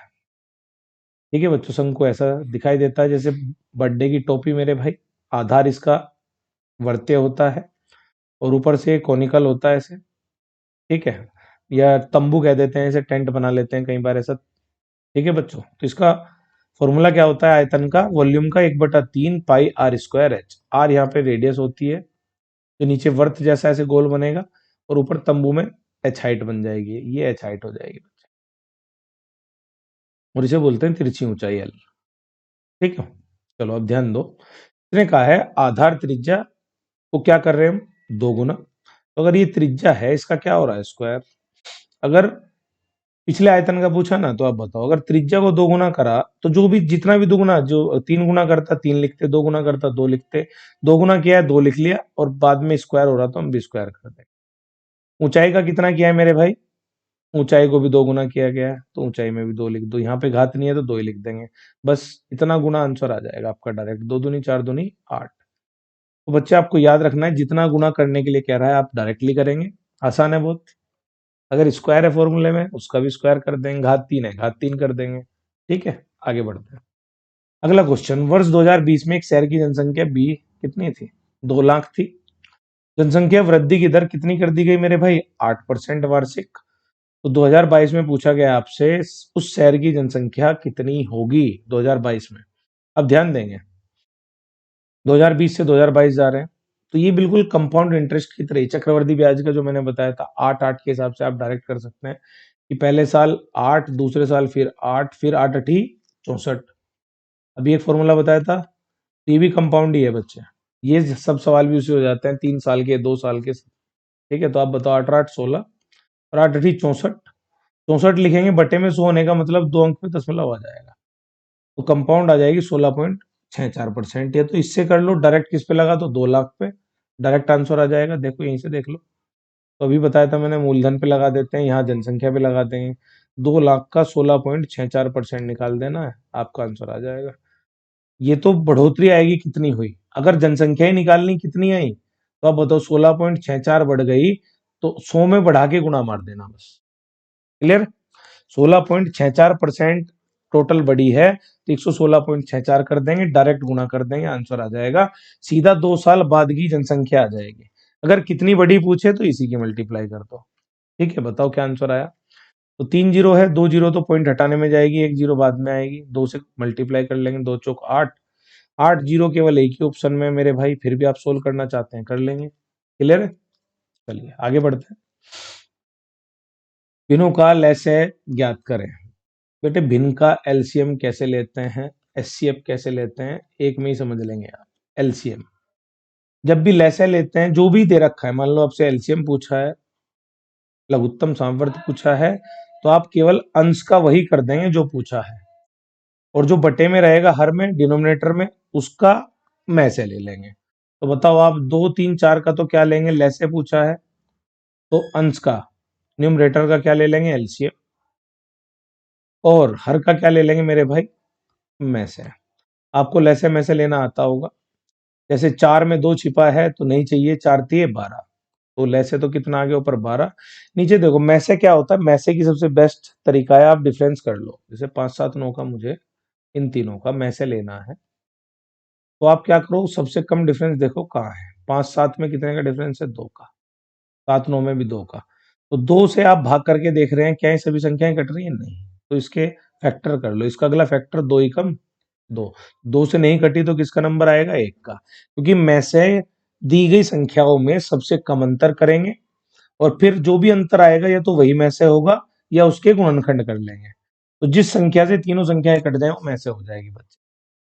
ठीक है बच्चों, शंकु ऐसा दिखाई देता है जैसे बर्थडे की टोपी मेरे भाई, आधार इसका वर्त्य होता है, और ऊपर से कॉनिकल होता है ऐसे, ठीक है, या तंबू कह देते हैं, ऐसे टेंट बना लेते हैं कई बार ऐसा। ठीक है बच्चों, तो इसका फॉर्मूला क्या होता है, आयतन का, वॉल्यूम का, 1/3 पाई आर स्क्वायर एच। आर यहाँ पे रेडियस होती है, जो नीचे वर्त जैसा ऐसे गोल बनेगा, और ऊपर तंबू में एच हाइट बन जाएगी, ये एच हाइट हो जाएगी बच्चे, और इसे बोलते हैं तिरछी ऊंचाई एल। ठीक है, चलो अब ध्यान दो, इसने कहा है आधार त्रिज्या को क्या कर रहे हैं हम, दोगुना। तो अगर ये त्रिज्या है, इसका क्या हो रहा है, स्क्वायर। अगर पिछले आयतन का पूछा ना, तो आप बताओ, अगर त्रिज्या को 2 गुना करा, तो जो भी जितना भी दोगुना, जो 3 गुना करता 3 लिखते, 2 गुना करता 2 लिखते, 2 गुना किया है 2 लिख लिया, और बाद में स्क्वायर हो रहा तो हम भी स्क्वायर कर दें। ऊंचाई का कितना किया है मेरे भाई, ऊंचाई को भी 2 गुना किया गया है, तो ऊंचाई में भी 2 लिख दो, यहाँ पे घात नहीं है तो 2 ही लिख देंगे, बस इतना गुना आंसर आ जाएगा आपका डायरेक्ट, 2×2 = 4×2 = 8। तो बच्चे आपको याद रखना है, जितना गुना करने के लिए कह रहा है आप डायरेक्टली करेंगे, आसान है बहुत। अगर स्क्वायर है फॉर्मूले में, उसका भी स्क्वायर कर देंगे, घात 3 है, घात 3 कर देंगे। ठीक है, आगे बढ़ते हैं। अगला क्वेश्चन, वर्ष 2020 में एक शहर की जनसंख्या बी कितनी थी, 2 लाख थी। जनसंख्या वृद्धि की दर कितनी कर दी गई मेरे भाई, 8% वार्षिक। तो 2022 में पूछा गया आपसे, उस शहर की जनसंख्या कितनी होगी 2022 में। अब ध्यान देंगे, 2020 से 2022 जा रहे हैं, तो ये बिल्कुल कंपाउंड इंटरेस्ट की तरह ही चक्रवर्ती ब्याज का जो मैंने बताया था 8-8 के हिसाब से आप डायरेक्ट कर सकते हैं कि पहले साल 8, दूसरे साल फिर 8, फिर 8 अठी 64। अभी एक फॉर्मूला बताया था, तो ये भी कंपाउंड ही है बच्चे। ये सब सवाल भी उसे हो जाते हैं 3 साल के, 2 साल के। ठीक है, तो आप बताओ 8 8 16 और 8 अठी 64। 64 लिखेंगे बटे में 100 होने का मतलब 2 अंक में दशमलव आ जाएगा, तो कंपाउंड आ जाएगी 16.64%। या तो इससे कर लो डायरेक्ट, किस पे लगा तो 2 लाख पे डायरेक्ट आंसर आ जाएगा। देखो यहीं से देख लो, तो अभी बताया था मैंने मूलधन पे लगा देते हैं, यहाँ जनसंख्या पे लगा देंगे, 2 लाख का 16.64% निकाल देना है, आपका आंसर आ जाएगा। ये तो बढ़ोतरी आएगी कितनी हुई, अगर जनसंख्या ही निकालनी कितनी आई तो आप बताओ 16.64 बढ़ गई तो 100 में बढ़ा के गुणा मार देना बस। क्लियर? 16.64% टोटल बड़ी है, तो 116.64 कर देंगे, डायरेक्ट गुणा कर देंगे, आंसर आ जाएगा। सीधा 2 साल बाद की जनसंख्या आ जाएगी। अगर कितनी बड़ी पूछे तो इसी की मल्टीप्लाई कर दो। ठीक है, बताओ क्या आंसर आया। तो 3 जीरो है, 2 जीरो तो पॉइंट हटाने में जाएगी, 1 जीरो बाद में आएगी, 2 से मल्टीप्लाई कर लेंगे, 2 चौक 8। 8 जीरो केवल एक ही ऑप्शन में है मेरे भाई, फिर भी आप सोल्व करना चाहते हैं कर लेंगे। क्लियर है? चलिए आगे बढ़ते हैं। भिन्नों का लैसे ज्ञात करें। बेटे भिन्न का एलसीएम कैसे लेते हैं, एचसीएफ कैसे लेते हैं, एक में ही समझ लेंगे आप। एलसीएम जब भी लैसे लेते हैं, जो भी दे रखा है, मान लो आपसे एलसीएम पूछा है, लघुत्तम सामर्थ्य पूछा है, तो आप केवल अंश का वही कर देंगे जो पूछा है, और जो बटे में रहेगा हर में डिनोमिनेटर में, उसका में से ले लेंगे। तो बताओ आप 2 3 4 का तो क्या लेंगे, लैसे पूछा है तो अंश का, न्यूमरेटर का क्या ले लेंगे, एलसीएम, और हर का क्या ले लेंगे मेरे भाई, में से। आपको लैसे में से लेना आता होगा, जैसे 4 में 2 छिपा है तो नहीं चाहिए, 4 तिये 12, तो लैसे तो कितना आ गया ऊपर 12, नीचे देखो मैसे क्या होता है, मैसे की सबसे बेस्ट तरीका है आप डिफरेंस कर लो, जैसे 5 7 9 का मुझे इन तीनों का मैसे लेना है, तो आप क्या करो, सबसे कम डिफरेंस देखो कहाँ है, 5 7 में कितने का डिफरेंस है, 2 का, 7 9 में भी 2 का, तो 2 से आप भाग करके देख रहे हैं क्या ये सभी संख्याएं कट रही है, नहीं, तो इसके फैक्टर कर लो, इसका अगला फैक्टर 2 ही कम 2, 2 से नहीं कटी तो किसका नंबर आएगा, 1 का, क्योंकि में से दी गई संख्याओं में सबसे कम अंतर करेंगे, और फिर जो भी अंतर आएगा या तो वही में से होगा या उसके गुणनखंड कर लेंगे, तो जिस संख्या से तीनों संख्याएं कट जाए वो में से हो जाएगी बच्चे।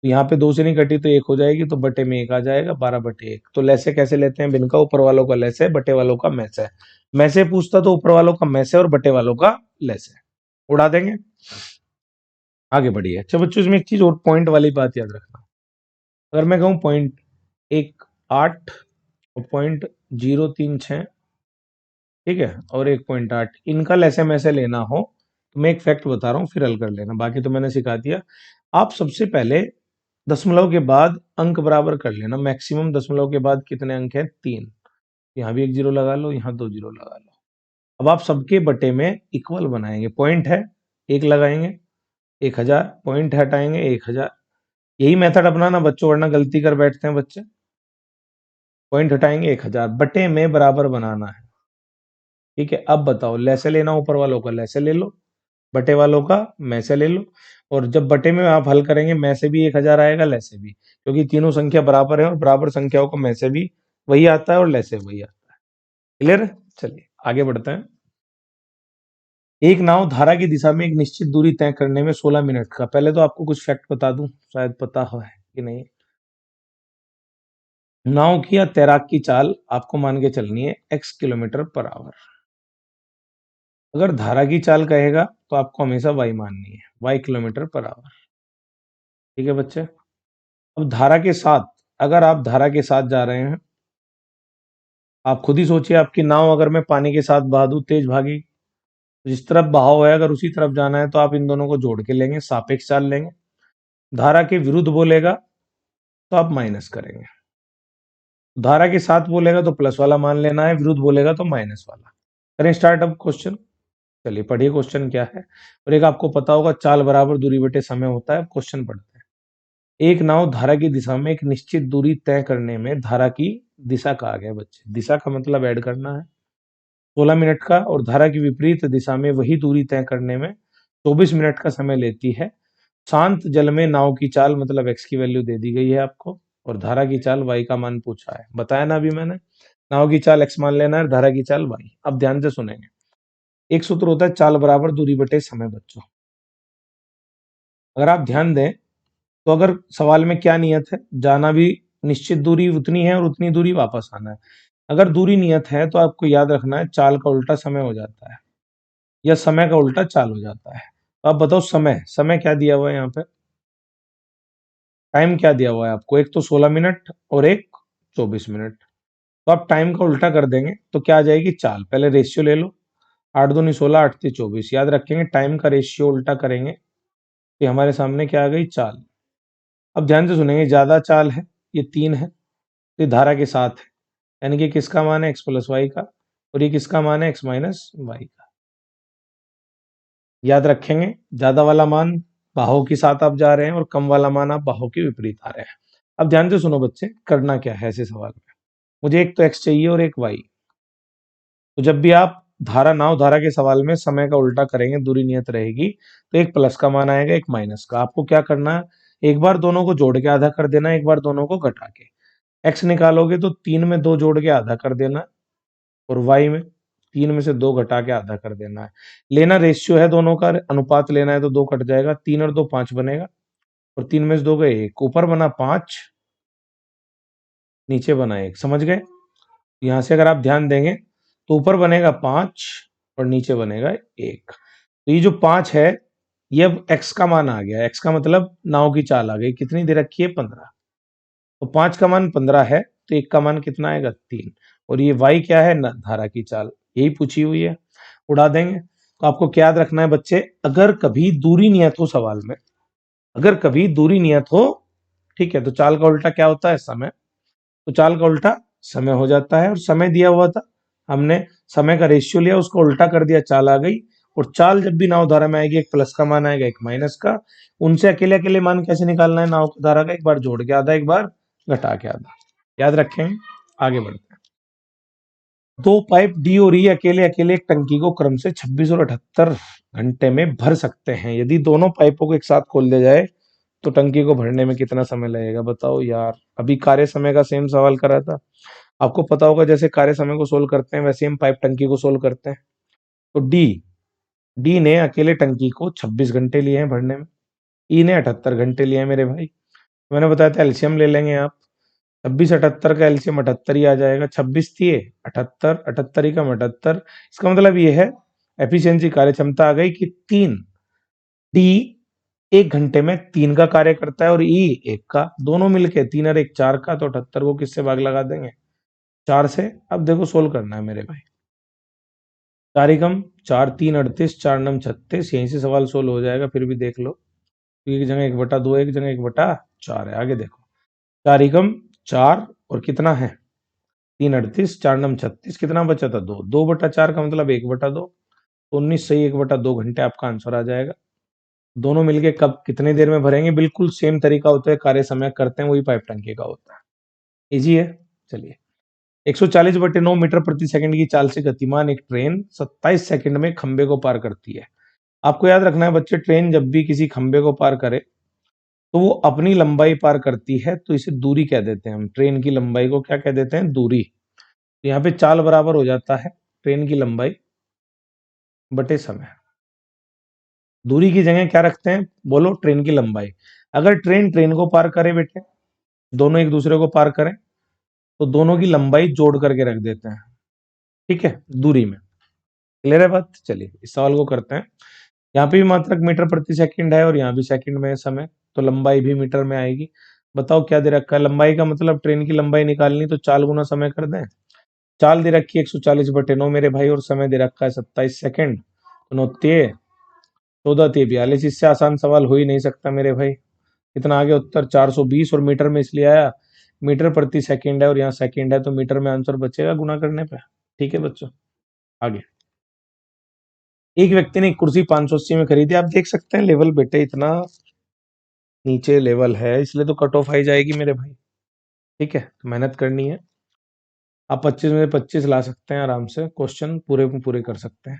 तो यहाँ पे 2 से नहीं कटी तो 1 हो जाएगी, तो बटे में 1 आ जाएगा, 12/1। तो लैसे कैसे लेते हैं, भिन्न का ऊपर वालों का लैसे, बटे वालों का मैसे। मैसे पूछता तो ऊपर वालों का मैसे और बटे वालों का लैसे, उड़ा देंगे। आगे बढ़िए। अच्छा बच्चों, इसमें एक चीज और पॉइंट वाली बात याद रखना, अगर मैं कहूँ 0.18 और 0.036, ठीक है, और 1.8 इनका लैसे मैसे लेना हो, तो मैं एक फैक्ट बता रहा हूँ, फिर हल कर लेना, बाकी तो मैंने सिखा दिया। आप सबसे पहले दशमलव के बाद अंक बराबर कर लेना, मैक्सिमम दशमलव के बाद कितने अंक हैं, 3, यहाँ भी 1 जीरो लगा लो, यहाँ 2 जीरो लगा लो। अब आप सबके बटे में इक्वल बनाएंगे, पॉइंट है 1 लगाएंगे 1000, पॉइंट हटाएंगे 1000, यही मेथड अपनाना बच्चों, वरना गलती कर बैठते हैं बच्चे। पॉइंट हटाएंगे 1000, बटे में बराबर बनाना है। ठीक है, अब बताओ लैसे लेना, ऊपर वालों का लैसे ले लो, बटे वालों का में से ले लो, और जब बटे में आप हल करेंगे में से भी 1000 आएगा, लैसे भी, क्योंकि तीनों संख्या बराबर है और बराबर संख्याओं को में से भी वही आता है और लैसे वही आता है। क्लियर है? चलिए आगे बढ़ते हैं। एक नाव धारा की दिशा में एक निश्चित दूरी तय करने में 16 मिनट का, पहले तो आपको कुछ फैक्ट बता दूं, शायद पता हो है कि नहीं। नाव की या तैराक की चाल आपको मान के चलनी है x किलोमीटर पर आवर। अगर धारा की चाल कहेगा तो आपको हमेशा y माननी है, y किलोमीटर पर आवर। ठीक है बच्चे, अब धारा के साथ, अगर आप धारा के साथ जा रहे हैं, आप खुद ही सोचिए, आपकी नाव अगर मैं पानी के साथ बहा दूं, तेज भागी, जिस तरफ बहाव है अगर उसी तरफ जाना है तो आप इन दोनों को जोड़ के लेंगे, सापेक्ष चाल लेंगे। धारा के विरुद्ध बोलेगा तो आप माइनस करेंगे, धारा के साथ बोलेगा तो प्लस वाला मान लेना है, विरुद्ध बोलेगा तो माइनस वाला। करें स्टार्ट अब क्वेश्चन। चलिए पढ़िए क्वेश्चन क्या है, और एक आपको पता होगा चाल बराबर दूरी बटे समय होता है। क्वेश्चन पढ़ते हैं। एक नाव धारा की दिशा में एक निश्चित दूरी तय करने में, धारा की दिशा कहा गया बच्चे, दिशा का मतलब ऐड करना है, 16 मिनट का, और धारा की विपरीत दिशा में वही दूरी तय करने में 24 मिनट का समय लेती है। शांत जल में नाव की चाल मतलब एक्स की वैल्यू दे दी गई है आपको। और धारा की चाल y का मान पूछा है, बताया ना अभी मैंने। नाव की चाल x मान लेना है, धारा की चाल y। अब ध्यान से सुनेंगे। एक सूत्र होता है चाल बराबर दूरी बटे समय बच्चों। अगर आप ध्यान दें तो अगर सवाल में क्या नियत है, जाना भी निश्चित दूरी उतनी है और उतनी दूरी वापस आना है। अगर दूरी नियत है तो आपको याद रखना है चाल का उल्टा समय हो जाता है, या समय का उल्टा चाल हो जाता है। तो आप बताओ समय, समय क्या दिया हुआ है यहाँ पे, टाइम क्या दिया हुआ है आपको, एक तो 16 मिनट और एक 24 मिनट। तो आप टाइम का उल्टा कर देंगे तो क्या आ जाएगी चाल। पहले रेशियो ले लो, 8 दूनी 16, 8 ती 24। याद रखेंगे टाइम का रेशियो उल्टा करेंगे कि हमारे सामने क्या आ गई चाल। अब ध्यान से सुनेंगे, ज्यादा चाल है, ये 3 है, तो ये धारा के साथ है, यानी कि किसका मान है x प्लस वाई का, और ये किसका मान है x माइनस वाई का। याद रखेंगे ज्यादा वाला मान बाहों के साथ आप जा रहे हैं और कम वाला मान आप बाहों के विपरीत आ रहे हैं। अब ध्यान से सुनो बच्चे, करना क्या है ऐसे सवाल में। मुझे एक तो x चाहिए और एक y। तो जब भी आप धारा नाव धारा के सवाल में समय का उल्टा करेंगे, दूरी नियत रहेगी, तो एक प्लस का मान आएगा, एक माइनस का। आपको क्या करना है, एक बार दोनों को जोड़ के आधा कर देना, एक बार दोनों को घटा के। x निकालोगे तो 3 में 2 जोड़ के आधा कर देना, और y में 3 में से 2 घटा के आधा कर देना है। लेना रेशियो है दोनों का, अनुपात लेना है तो 2 कट जाएगा, 3 और 2 5 बनेगा, और 3 में से 2 गए 1, ऊपर बना 5, नीचे बना 1। समझ गए। यहां से अगर आप ध्यान देंगे तो ऊपर बनेगा 5 और नीचे बनेगा 1। तो ये जो 5 है ये अब x का मान आ गया। x का मतलब नाव की चाल आ गई, कितनी दे रखी है 15। तो 5 का मान 15 है, तो 1 का मान कितना आएगा 3। और ये y क्या है ना, धारा की चाल, यही पूछी हुई है, उड़ा देंगे। तो आपको क्या याद रखना है बच्चे, अगर कभी दूरी नियत हो सवाल में, अगर कभी दूरी नियत हो, ठीक है, तो चाल का उल्टा क्या होता है समय। तो चाल का उल्टा समय हो जाता है, और समय दिया हुआ था, हमने समय का रेशियो लिया, उसको उल्टा कर दिया, चाल आ गई। और चाल जब भी नाव धारा में आएगी, एक प्लस का मान आएगा, एक माइनस का। उनसे अकेले अकेले मान कैसे निकालना है नाव धारा का, एक बार जोड़ के आधा, एक बार घटा के आधा। याद रखेंगे, आगे बढ़ते हैं। दो पाइप डी और ई अकेले अकेले एक टंकी को क्रम से 26 और 78 घंटे में भर सकते हैं। यदि दोनों पाइपों को एक साथ खोल दिया जाए तो टंकी को भरने में कितना समय लगेगा, बताओ यार। अभी कार्य समय का सेम सवाल करा था, आपको पता होगा जैसे कार्य समय को सोल्व करते हैं वैसे हम पाइप टंकी को सोल्व करते हैं। तो डी डी ने अकेले टंकी को 26 घंटे लिए हैं भरने में, ई ने 78 घंटे लिए हैं मेरे भाई। मैंने बताया था एलसीएम ले लेंगे आप, 26 78 का एलसीएम 78 ही आ जाएगा। 26 थी 78, 78 ही का 78। इसका मतलब ये है एफिशिएंसी कार्य क्षमता आ गई कि 3 डी 1 घंटे में 3 का कार्य करता है, और ई 1 का, दोनों मिलके 3 और 1 4 का। तो 78 को किससे भाग लगा देंगे, 4 से। अब देखो सोल्व करना है मेरे भाई, 4 एकम 4 3 38, 4 नम 36, यहीं से सवाल सोल्व हो जाएगा। फिर भी देख लो, एक जगह 1/2, एक जगह 1/4 है। आगे देखो, 4 एकम 4 और कितना है 3 38, 4 नम 36, कितना बचा था 2, 2/4 का मतलब 1/2। 19 सही, 1/2 घंटे आपका आंसर आ जाएगा। दोनों मिलके कब कितने देर में भरेंगे, बिल्कुल सेम तरीका होता है, कार्य समय करते हैं वही पाइप टंकी का होता है। इजी है। चलिए, 140/9 मीटर प्रति सेकंड की चाल से गतिमान एक ट्रेन 27 सेकंड में खंबे को पार करती है। आपको याद रखना है बच्चे, ट्रेन जब भी किसी खंबे को पार करे तो वो अपनी लंबाई पार करती है, तो इसे दूरी कह देते हैं हम। ट्रेन की लंबाई को क्या कह देते हैं, दूरी। तो यहाँ पे चाल बराबर हो जाता है ट्रेन की लंबाई बटे समय। दूरी की जगह क्या रखते हैं, बोलो, ट्रेन की लंबाई। अगर ट्रेन ट्रेन को पार करे बेटे, दोनों एक दूसरे को पार करें, तो दोनों की लंबाई जोड़ करके रख देते हैं, ठीक है, दूरी में। क्लियर है बात। चलिए इस सवाल को करते हैं। यहाँ पे भी मात्रक मीटर प्रति सेकंड है और यहाँ भी सेकंड में है समय, तो लंबाई भी मीटर में आएगी। बताओ क्या दे रखा है, लंबाई का मतलब ट्रेन की लंबाई निकालनी, तो चाल गुना समय कर दें। चाल दे रखी है 140/9 मेरे भाई, और समय दे रखा है 27 सेकंड। तो 9 तिये 14 तिये 42, इससे आसान सवाल हो ही नहीं सकता मेरे भाई। कितना आगे उत्तर 420, और मीटर में इसलिए आया, मीटर प्रति सेकंड है और यहाँ सेकंड है, तो मीटर में आंसर बचेगा गुना करने पे। ठीक है बच्चों, आगे। एक व्यक्ति ने एक कुर्सी 580 में खरीदी। आप देख सकते हैं लेवल बेटे इतना नीचे लेवल है, इसलिए तो कट ऑफ आई जाएगी मेरे भाई। ठीक है, तो मेहनत करनी है। आप 25 में 25 ला सकते हैं आराम से, क्वेश्चन पूरे को पूरे कर सकते हैं।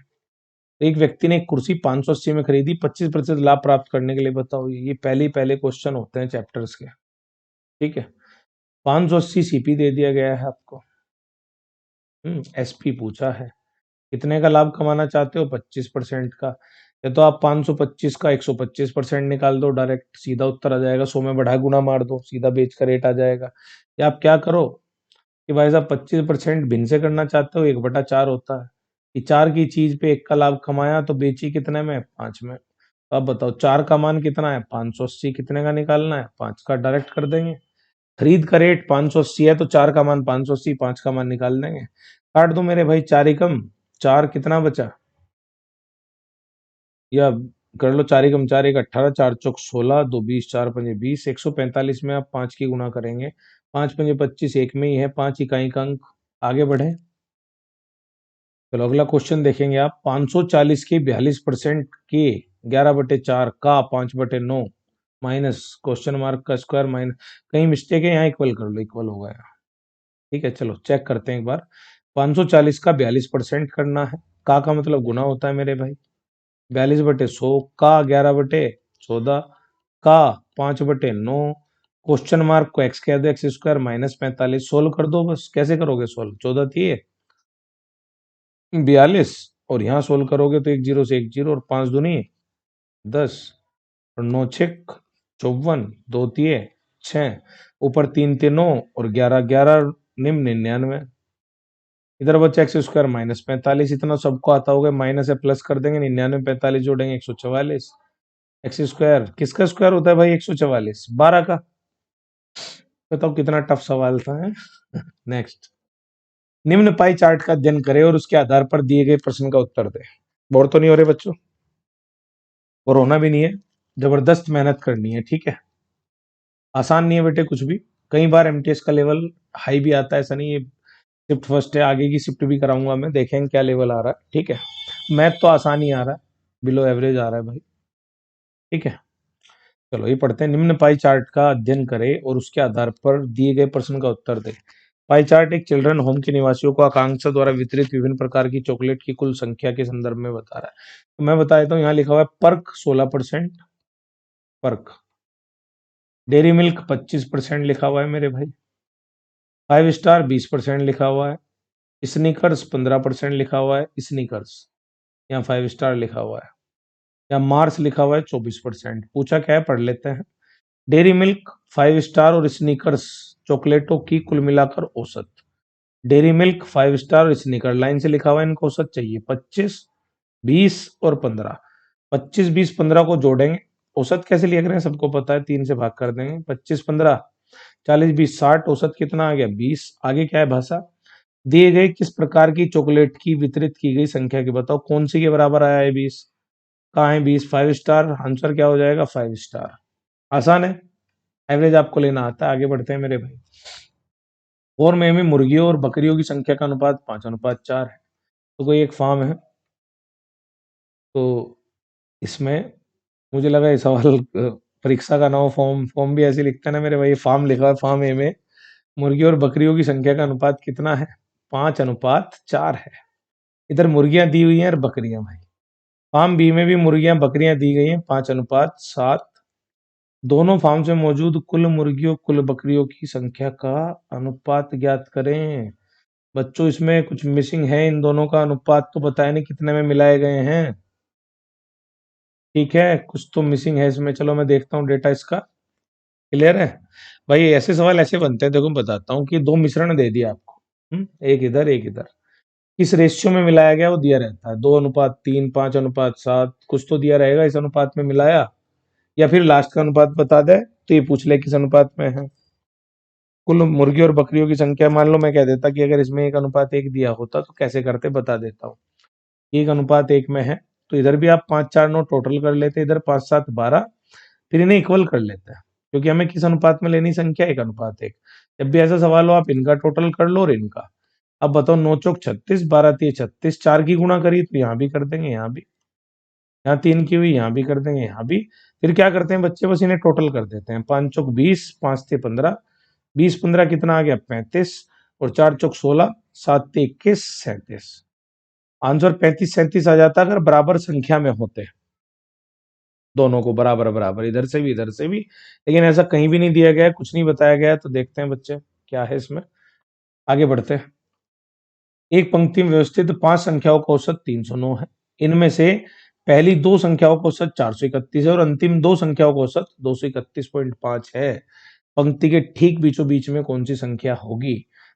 एक व्यक्ति ने एक कुर्सी 580 में खरीदी, 25% लाभ प्राप्त करने के लिए बताओ। ये पहले पहले क्वेश्चन होते हैं चैप्टर्स के, ठीक है। 580 सीपी दे दिया गया है आपको। एसपी पूछा है। कितने का लाभ कमाना चाहते हो? 25% का। या तो आप 525 का 125% निकाल दो, डायरेक्ट सीधा उत्तर आ जाएगा। 100 में बढ़ा गुना मार दो, सीधा बेच का रेट आ जाएगा। या आप क्या करो कि भाई साहब 25% भिन्न से करना चाहते हो, 1/4 होता है कि 4 की चीज पे 1 का लाभ कमाया तो बेची कितने में? 5 में। तो अब बताओ 4 का मान कितना है? 580। कितने का निकालना है? 5 का। डायरेक्ट कर देंगे। खरीद का रेट 580 है तो 4 का मान 580, 5 का मान निकाल देंगे। काट दो मेरे भाई, 4 एकम 4, कितना बचा? या कर लो 4 एकम 4, 1 18, 4 चौक 16, 2 20, 4 पंजे 20, 145 में आप 5 की गुना करेंगे। 5 पंजे 25, एक में ही है, 5 इकाई का अंक। आगे बढ़े। चलो अगला क्वेश्चन देखेंगे आप। 540 के 42% के 11/4 का 5/9 माइनस क्वेश्चन मार्क का स्क्वायर माइनस, कहीं मिस्टेक है यहाँ, इक्वल कर लो, इक्वल हो गया। ठीक है, चलो चेक करते हैं एक बार। 540 का 42% करना है। का मतलब गुना होता है मेरे भाई। 42/100 का 11/14 का 5/9, क्वेश्चन मार्क को एक्स कह दो, एक्स स्क्वायर माइनस 45। सोल्व कर दो बस। कैसे करोगे सोल्व? 14 थी 42, और यहाँ सोल्व करोगे तो 1 0 से 1 0, और 5 दूनी 10, और 9 6 54, 2 तिये 6, ऊपर 3 थे 9, और 11 11 निम्न 99। इधर बचा एक्स स्क्वायर माइनस 45। इतना सबको आता होगा, माइनस है प्लस कर देंगे, 99 45 जोड़ेंगे 144। एक्स स्क्वायर किसका स्क्वायर होता है भाई? 144, 12 का। बताओ कितना टफ सवाल था है? नेक्स्ट। निम्न पाई चार्ट का अध्ययन करें और उसके आधार पर दिए गए प्रश्न का उत्तर दें। बोर तो नहीं हो रहे बच्चों? और होना भी नहीं है, जबरदस्त मेहनत करनी है। ठीक है, आसान नहीं है बेटे कुछ भी। कई बार एमटीएस का लेवल हाई भी आता है, ऐसा नहीं। ये शिफ्ट फर्स्ट है, आगे की शिफ्ट भी कराऊंगा मैं, देखेंगे क्या लेवल आ रहा है। ठीक है, मैथ तो आसान ही आ रहा है, बिलो एवरेज आ रहा है भाई। ठीक है, चलो ये पढ़ते हैं। निम्न पाई चार्ट का अध्ययन करें और उसके आधार पर दिए गए प्रश्न का उत्तर दें। पाई चार्ट एक चिल्ड्रन होम के निवासियों को आकांक्षा द्वारा वितरित विभिन्न प्रकार की चॉकलेट की कुल संख्या के संदर्भ में बता रहा है। तो मैं बता देता हूँ, यहाँ लिखा हुआ है पर्क 16%, पर्क। डेयरी मिल्क 25% लिखा हुआ है मेरे भाई। 5 स्टार 20% लिखा हुआ है। स्नीकर्स 15% लिखा हुआ है, स्नीकर्स। यहाँ 5 स्टार लिखा हुआ है। यहाँ मार्स लिखा हुआ है 24%। पूछा क्या है, पढ़ लेते हैं। डेयरी मिल्क 5 स्टार और स्नीकर्स चॉकलेटों की कुल मिलाकर औसत। डेयरी मिल्क 5 स्टार और स्नीकर, लाइन से लिखा हुआ है, इनको औसत चाहिए। 25 20 और 15। 25 20 15 को जोड़ेंगे। औसत कैसे लिख रहे हैं सबको पता है, 3 से भाग कर देंगे। 25 15 40 20 60, औसत कितना आ गया? 20। आगे क्या है भाषा? दिए गए किस प्रकार की चॉकलेट की वितरित की गई संख्या की बताओ कौन सी के बराबर आया है 20? कहाँ है 20? 5 स्टार। आंसर क्या हो जाएगा? 5 स्टार। आसान है, एवरेज आपको लेना आता है। आगे बढ़ते हैं मेरे भाई। और में मुर्गियों और बकरियों की संख्या का अनुपात 5:4 है। तो कोई एक फार्म है, तो इसमें मुझे लगा ये सवाल परीक्षा का ना हो। फॉर्म फॉर्म भी ऐसे लिखता है ना मेरे भाई। फार्म लिखा है, फार्म ए में मुर्गी और बकरियों की संख्या का अनुपात कितना है? 5:4 है। इधर मुर्गियां दी हुई हैं और बकरियां भाई। फार्म बी में भी मुर्गियां बकरियां दी गई हैं 5:7। दोनों फार्म में मौजूद कुल मुर्गियों कुल बकरियों की संख्या का अनुपात ज्ञात करें। बच्चों इसमें कुछ मिसिंग है, इन दोनों का अनुपात तो बताया नहीं कितने में मिलाए गए हैं। ठीक है, कुछ तो मिसिंग है इसमें। चलो मैं देखता हूँ डेटा इसका। क्लियर है भाई? ऐसे सवाल ऐसे बनते हैं, देखो मैं बताता हूँ कि दो मिश्रण दे दिया आपको। एक इधर एक इधर, किस रेशियो में मिलाया गया वो दिया रहता है। 2:3, 5:7, कुछ तो दिया रहेगा, इस अनुपात में मिलाया। या फिर लास्ट का अनुपात बता दे तो ये पूछ ले किस अनुपात में है। कुल मुर्गी और बकरियों की संख्या, मान लो मैं कह देता कि अगर इसमें 1:1 दिया होता तो कैसे करते बता देता हूँ। 1:1 में है तो इधर भी आप 5 4 9 टोटल कर लेते, इधर 5 7 12, फिर इन्हें इक्वल कर लेते हैं, क्योंकि हमें किस अनुपात में लेनी संख्या? 1:1। जब भी ऐसा सवाल हो आप इनका टोटल कर लो और इनका। अब बताओ 9 चौक 36, 12 तिये 36, 4 की गुणा करी तो यहाँ भी कर देंगे, यहाँ भी। यहाँ 3 की हुई, यहाँ भी कर देंगे, यहाँ भी। फिर क्या करते हैं बच्चे, बस इन्हें टोटल कर देते हैं। 5 चौक 20, 5 तिये 15, 20 15 कितना आ गया? 35, और 4 चौक 16, 7 तिये 21, 37। आंसर 35 37 आ जाता अगर बराबर संख्या में होते, दोनों को बराबर बराबर, इधर से भी इधर से भी। लेकिन ऐसा कहीं भी नहीं दिया गया है, कुछ नहीं बताया गया है। तो देखते हैं बच्चे। क्या है इसमें, आगे बढ़ते हैं। एक पंक्ति में व्यवस्थित 5 संख्याओं का औसत 309 है। इनमें से पहली 2 संख्याओं का औसत 431 है और अंतिम 2 संख्याओं का औसत 231.5 है। पंक्ति के ठीक बीचों बीच में कौन सी संख्या होगी?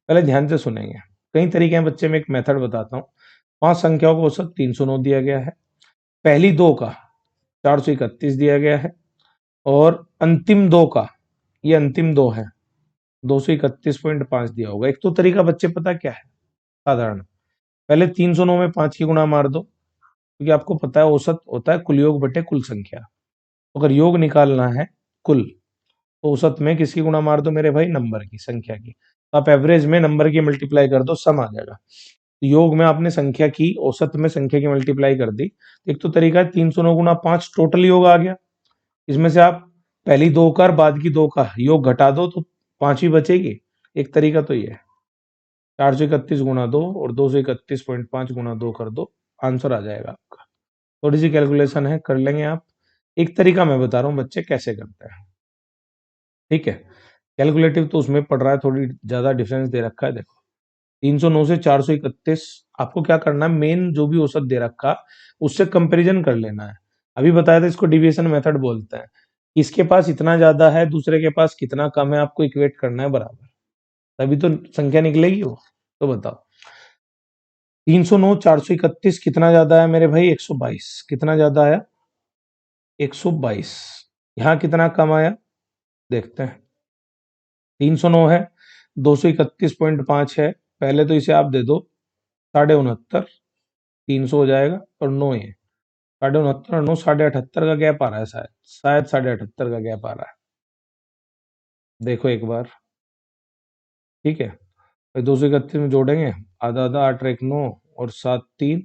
पहले ध्यान से सुनेंगे। कई तरीके हैं बच्चे, में एक मेथड बताता हूँ। 5 संख्याओं का औसत 309 दिया गया है, पहली 2 का 431 दिया गया है और अंतिम 2 का, ये अंतिम 2 है, 231.5 दिया होगा। एक तो तरीका बच्चे पता क्या है, साधारण, पहले 309 में 5 की गुणा मार दो, क्योंकि आपको पता है औसत होता है कुल योग बटे कुल संख्या। तो अगर योग निकालना है कुल, तो औसत में किसकी गुणा मार दो मेरे भाई, नंबर की, संख्या की। तो आप एवरेज में नंबर की मल्टीप्लाई कर दो, सम आ जाएगा। तो योग में आपने संख्या की, औसत में संख्या की मल्टीप्लाई कर दी। एक तो तरीका है 309 गुणा 5, टोटल योग आ गया। इसमें से आप पहली 2 का और बाद की 2 का योग घटा दो तो 5 ही बचेगी। एक तरीका तो ये है। 431 गुणा 2 और 231.5 गुणा 2 कर दो, आंसर आ जाएगा आपका। थोड़ी सी कैलकुलेशन है, कर लेंगे आप। एक तरीका मैं बता रहा हूँ बच्चे कैसे करते हैं, ठीक है। कैलकुलेटिव तो उसमें पड़ रहा है, थोड़ी ज्यादा डिफरेंस दे रखा है। देखो 309 से 431, आपको क्या करना है, मेन जो भी औसत दे रखा उससे कंपैरिजन कर लेना है। अभी बताया था, इसको डिविएशन मेथड बोलते हैं। इसके पास इतना ज्यादा है, दूसरे के पास कितना कम है, आपको इक्वेट करना है बराबर, तभी तो संख्या निकलेगी वो। तो बताओ 309 431 कितना ज्यादा है मेरे भाई, 122। कितना ज्यादा आया, 122। यहाँ कितना कम आया, देखते हैं। 309 है, 231.5 है, पहले तो इसे आप दे दो 69.5, 300 हो जाएगा और 9 है, 69.5 और 9, 78.5 का गैप आ रहा है, शायद 78.5 का गैप आ रहा है। देखो एक बार, ठीक है। फिर 231 में जोड़ेंगे, आधा आधा, 8 एक 9 और 7 3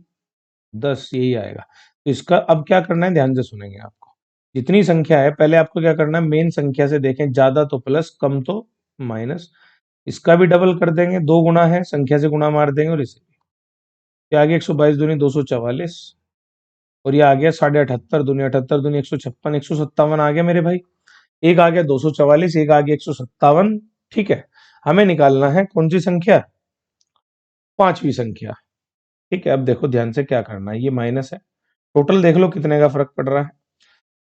10, यही आएगा। तो इसका अब क्या करना है, ध्यान से सुनेंगे। आपको जितनी संख्या है, पहले आपको क्या करना है, मेन संख्या से देखें, ज्यादा तो प्लस, कम तो माइनस। इसका भी डबल कर देंगे, 2 गुना है, संख्या से गुणा मार देंगे और इसे क्या आ गया, 122 दूनी 244 और ये आ गया 78.5 दूनी 78 दूनी 156, 157 आ गया मेरे भाई। एक आ गया 244, एक आ गया 157, ठीक है। हमें निकालना है कौन सी संख्या, पांचवी संख्या, ठीक है। अब देखो ध्यान से क्या करना है, ये माइनस है, टोटल देख लो कितने का फर्क पड़ रहा है।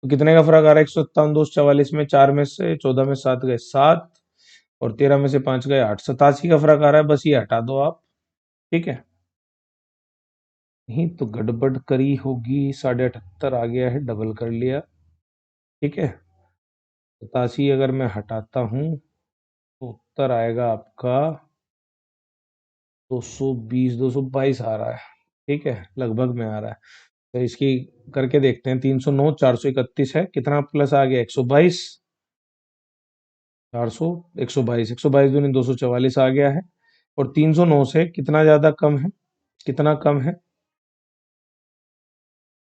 तो कितने का फर्क आ रहा है, 157, 244 में 4 में से 14 में 7 गए 7 और 13 में से 5 गए 8, 87 का फर्क आ रहा है। बस ये हटा दो आप, ठीक है। नहीं तो गड़बड़ करी होगी, 78.5 आ गया है, डबल कर लिया, ठीक है। 87 अगर मैं हटाता हूं तो उत्तर आएगा आपका 220, 222 आ रहा है, ठीक है, लगभग में आ रहा है। तो इसकी करके देखते हैं, 309 431 है, कितना प्लस आ गया, 122, 400, 122, 122 दूनी 244 आ गया है। और 309 से कितना ज्यादा कम है, कितना कम है,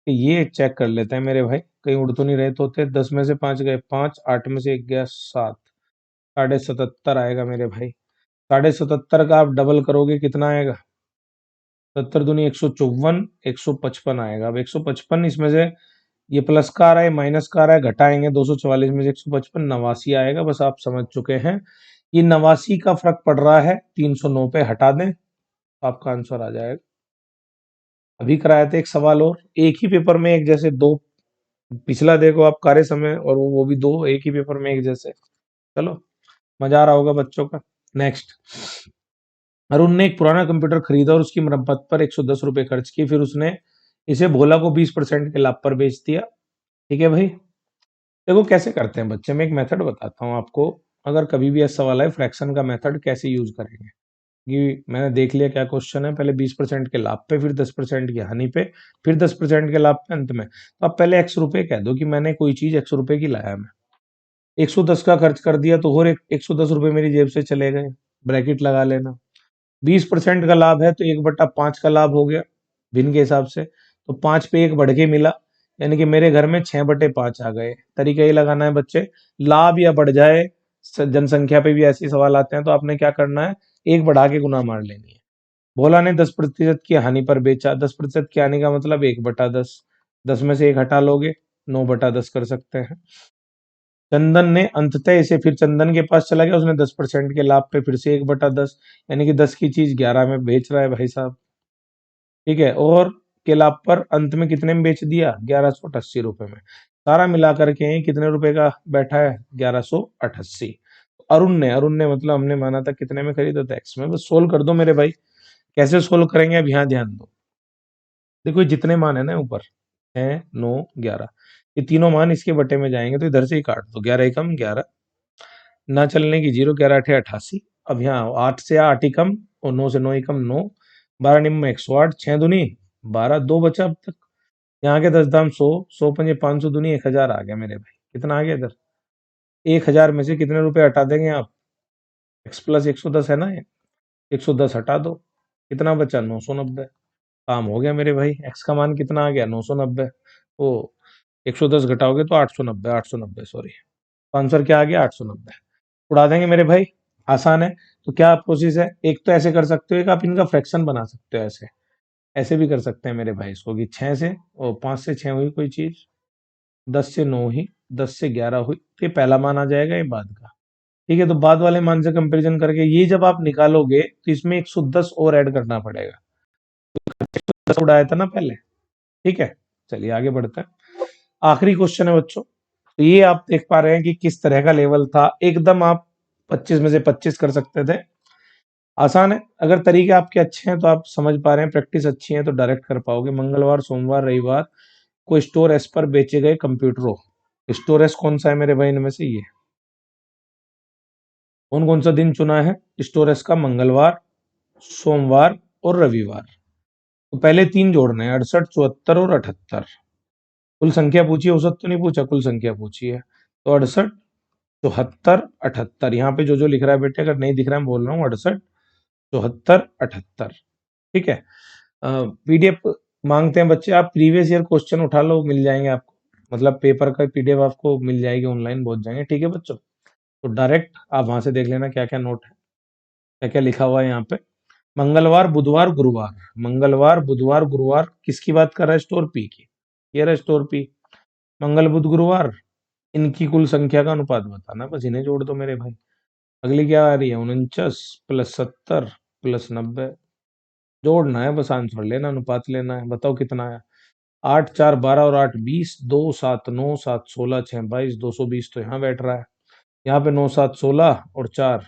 कि ये चेक कर लेते हैं मेरे भाई, कहीं उड़ तो नहीं रहे तो होते। 10 में से 5 गए 5, 8 में से 1 गया 7, 77.5 आएगा मेरे भाई। 77.5 का आप डबल करोगे कितना आएगा, 70 दूनी 154, 155 आएगा। अब 155, इसमें से ये प्लस का आ रहा है, माइनस का आ रहा है, घटाएंगे 244 में से 155, 89 आएगा। बस आप समझ चुके हैं, ये 89 का फर्क पड़ रहा है, 309 पे हटा दें, आपका आंसर आ जाएगा। अभी कराए थे एक सवाल और, एक ही पेपर में एक जैसे दो, पिछला देखो आप कार्य समय, और वो भी दो एक ही पेपर में एक जैसे। चलो, मजा आ रहा होगा बच्चों का। नेक्स्ट, अरुण ने एक पुराना कंप्यूटर खरीदा और उसकी मरम्मत पर 110 रुपए खर्च किए, फिर उसने इसे भोला को 20% के लाभ पर बेच दिया, ठीक है भाई। देखो कैसे करते हैं बच्चे, मैं एक मेथड बताता हूँ आपको। अगर कभी भी ऐसा सवाल है, फ्रैक्शन का मेथड कैसे यूज करेंगे, कि मैंने देख लिया क्या क्वेश्चन है, पहले 20% के लाभ पे, फिर 10% की हानि पे, फिर 10% के लाभ पे, अंत में। तो आप पहले x रुपए कह दो कि मैंने कोई चीज 100 रुपए की लाया, मैं 110 का खर्च कर दिया, तो और 110 रुपए मेरी जेब से चले गए, ब्रैकेट लगा लेना। 20% का लाभ है तो 1/5 का लाभ हो गया भिन्न के हिसाब से, तो 5 पे 1 बढ़ के मिला, यानी कि मेरे घर में 6/5 आ गए। तरीका ये लगाना है बच्चे, लाभ या बढ़ जाए, जनसंख्या पे भी ऐसे सवाल आते हैं, तो आपने क्या करना है, 1 बढ़ा के गुना मार लेनी है। भोला ने 10% की हानि पर बेचा, 10% की हानि का मतलब 1/10, 10 में से 1 हटा लोगे, 9/10 कर सकते हैं। चंदन ने अंततः इसे फिर चंदन के पास चला गया, उसने 10% के लाभ पे फिर से 1/10 यानी कि 10 की चीज 11 में बेच रहा है भाई साहब। ठीक है, और के लाभ पर अंत में कितने में बेच दिया, 1188 रुपए में। सारा मिला करके कितने रुपए का बैठा है, 1188। अरुण ने मतलब हमने माना था कितने में खरीदा था, एक्स में। बस सोल्व कर दो मेरे भाई। कैसे सोल्व करेंगे अब यहाँ ध्यान दो। देखो ये जितने मान है ना ऊपर, 6, 9, 11, ये तीनों मान इसके बटे में जाएंगे तो इधर से ही काट दो। 11 एकम 11, ना चलने की 0, 11 8 88। अब यहाँ 8 से 8 ही कम और 9 से 9 ही कम 9, 12 निम्न 108, 6 दूनी 12, 2 बचा अब तक। यहाँ के 10 दाम 100, 100 पंजे 500 दूनी 1000 आ गया मेरे भाई। कितना आ गया इधर, 1000 में से कितने रुपए हटा देंगे आप, x प्लस 110 है ना ये, 110 हटा दो, कितना बचा 990। काम हो गया मेरे भाई, x का मान कितना आ गया 990। ओ 110 घटाओगे तो 890, 890 सॉरी, आंसर क्या आ गया 890। उड़ा देंगे मेरे भाई, आसान है। तो क्या प्रोसेस है, एक तो ऐसे कर सकते हो, एक आप इनका फ्रैक्शन बना सकते हो ऐसे, ऐसे भी कर सकते हैं मेरे भाई इसको कि 6 से और 5 से 6 हुई कोई चीज, 10 से 9 हुई, 10 से 11 हुई, तो ये पहला मान आ जाएगा, ये बाद का। ठीक है, तो बाद वाले मान से कंपैरिजन करके ये जब आप निकालोगे तो इसमें 110 और ऐड करना पड़ेगा, 10 उड़ाया था ना पहले। ठीक है, चलिए आगे बढ़ते हैं। आखिरी क्वेश्चन है बच्चों। तो ये आप देख पा रहे हैं कि किस तरह का लेवल था, एकदम आप 25 में से 25 कर सकते थे। आसान है, अगर तरीके आपके अच्छे हैं तो आप समझ पा रहे हैं, प्रैक्टिस अच्छी है तो डायरेक्ट कर पाओगे। मंगलवार, सोमवार, रविवार को स्टोर एस पर बेचे गए कंप्यूटरों, स्टोर एस कौन सा है मेरे भाई इनमें से, ये कौन कौन सा दिन चुना है स्टोर एस का, मंगलवार, सोमवार और रविवार। तो पहले तीन जोड़ने हैं, 68, 74 और 78। कुल संख्या पूछी है, औसत तो नहीं पूछा, कुल संख्या पूछी है। तो 68, 74, 78, यहाँ पे जो जो लिख रहा है बेटे, अगर नहीं दिख रहा है मैं बोल रहा हूँ, 68, 74, 78। ठीक है, पीडीएफ मांगते हैं बच्चे, आप प्रीवियस ईयर क्वेश्चन उठा लो, मिल जाएंगे आपको, मतलब पेपर का पीडीएफ आपको मिल जाएगी, ऑनलाइन पहुंच जाएंगे। ठीक है बच्चों, तो डायरेक्ट आप वहां से देख लेना क्या क्या नोट है, क्या क्या लिखा हुआ है यहाँ पे। मंगलवार, बुधवार, गुरुवार, मंगलवार, बुधवार, गुरुवार किसकी बात कर रहा है, स्टोर पी की। ये रहा स्टोर पी, मंगल बुध गुरुवार, इनकी कुल संख्या का अनुपात बताना, बस इन्हें जोड़ दो मेरे भाई। अगली क्या आ रही है, 49 प्लस 70 प्लस 90, जोड़ना है बस, आंसर लेना, अनुपात लेना है। बताओ कितना है, 8 4 12 और 8 20, 2 7 9 7 16 6 22, 220 तो यहाँ बैठ रहा है। यहाँ पे 9 7 16 और 4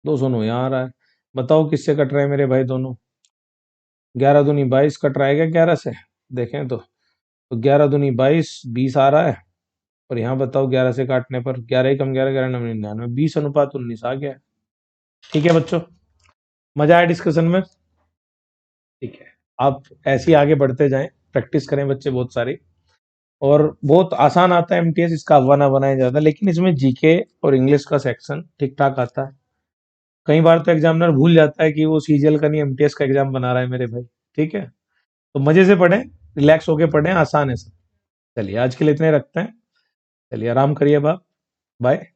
209 यहाँ आ रहा है। बताओ किससे कट रहे हैं मेरे भाई दोनों, 11 दूनी 22 कट रहा है क्या 11 से, देखें तो 11 दूनी 22, 20 आ रहा है। और यहाँ बताओ 11 से काटने पर 11 ही कम 11, 11 नौ 99, 20:19 आ गया। ठीक है बच्चों, मजा आया डिस्कशन में। ठीक है, आप ऐसे ही आगे बढ़ते जाएं, प्रैक्टिस करें बच्चे बहुत सारी। और बहुत आसान आता है एमटीएस, इसका अव्वा बनाया जाता है, लेकिन इसमें जीके और इंग्लिश का सेक्शन ठीक ठाक आता है। कई बार तो एग्जामिनर भूल जाता है कि वो सीजीएल का नहीं एमटीएस का एग्जाम बना रहा है मेरे भाई। ठीक है, तो मजे से पढ़ें, रिलैक्स होके पढ़ें, आसान है सब। चलिए आज के लिए इतने रखते हैं, चलिए आराम करिए बाप, बाय।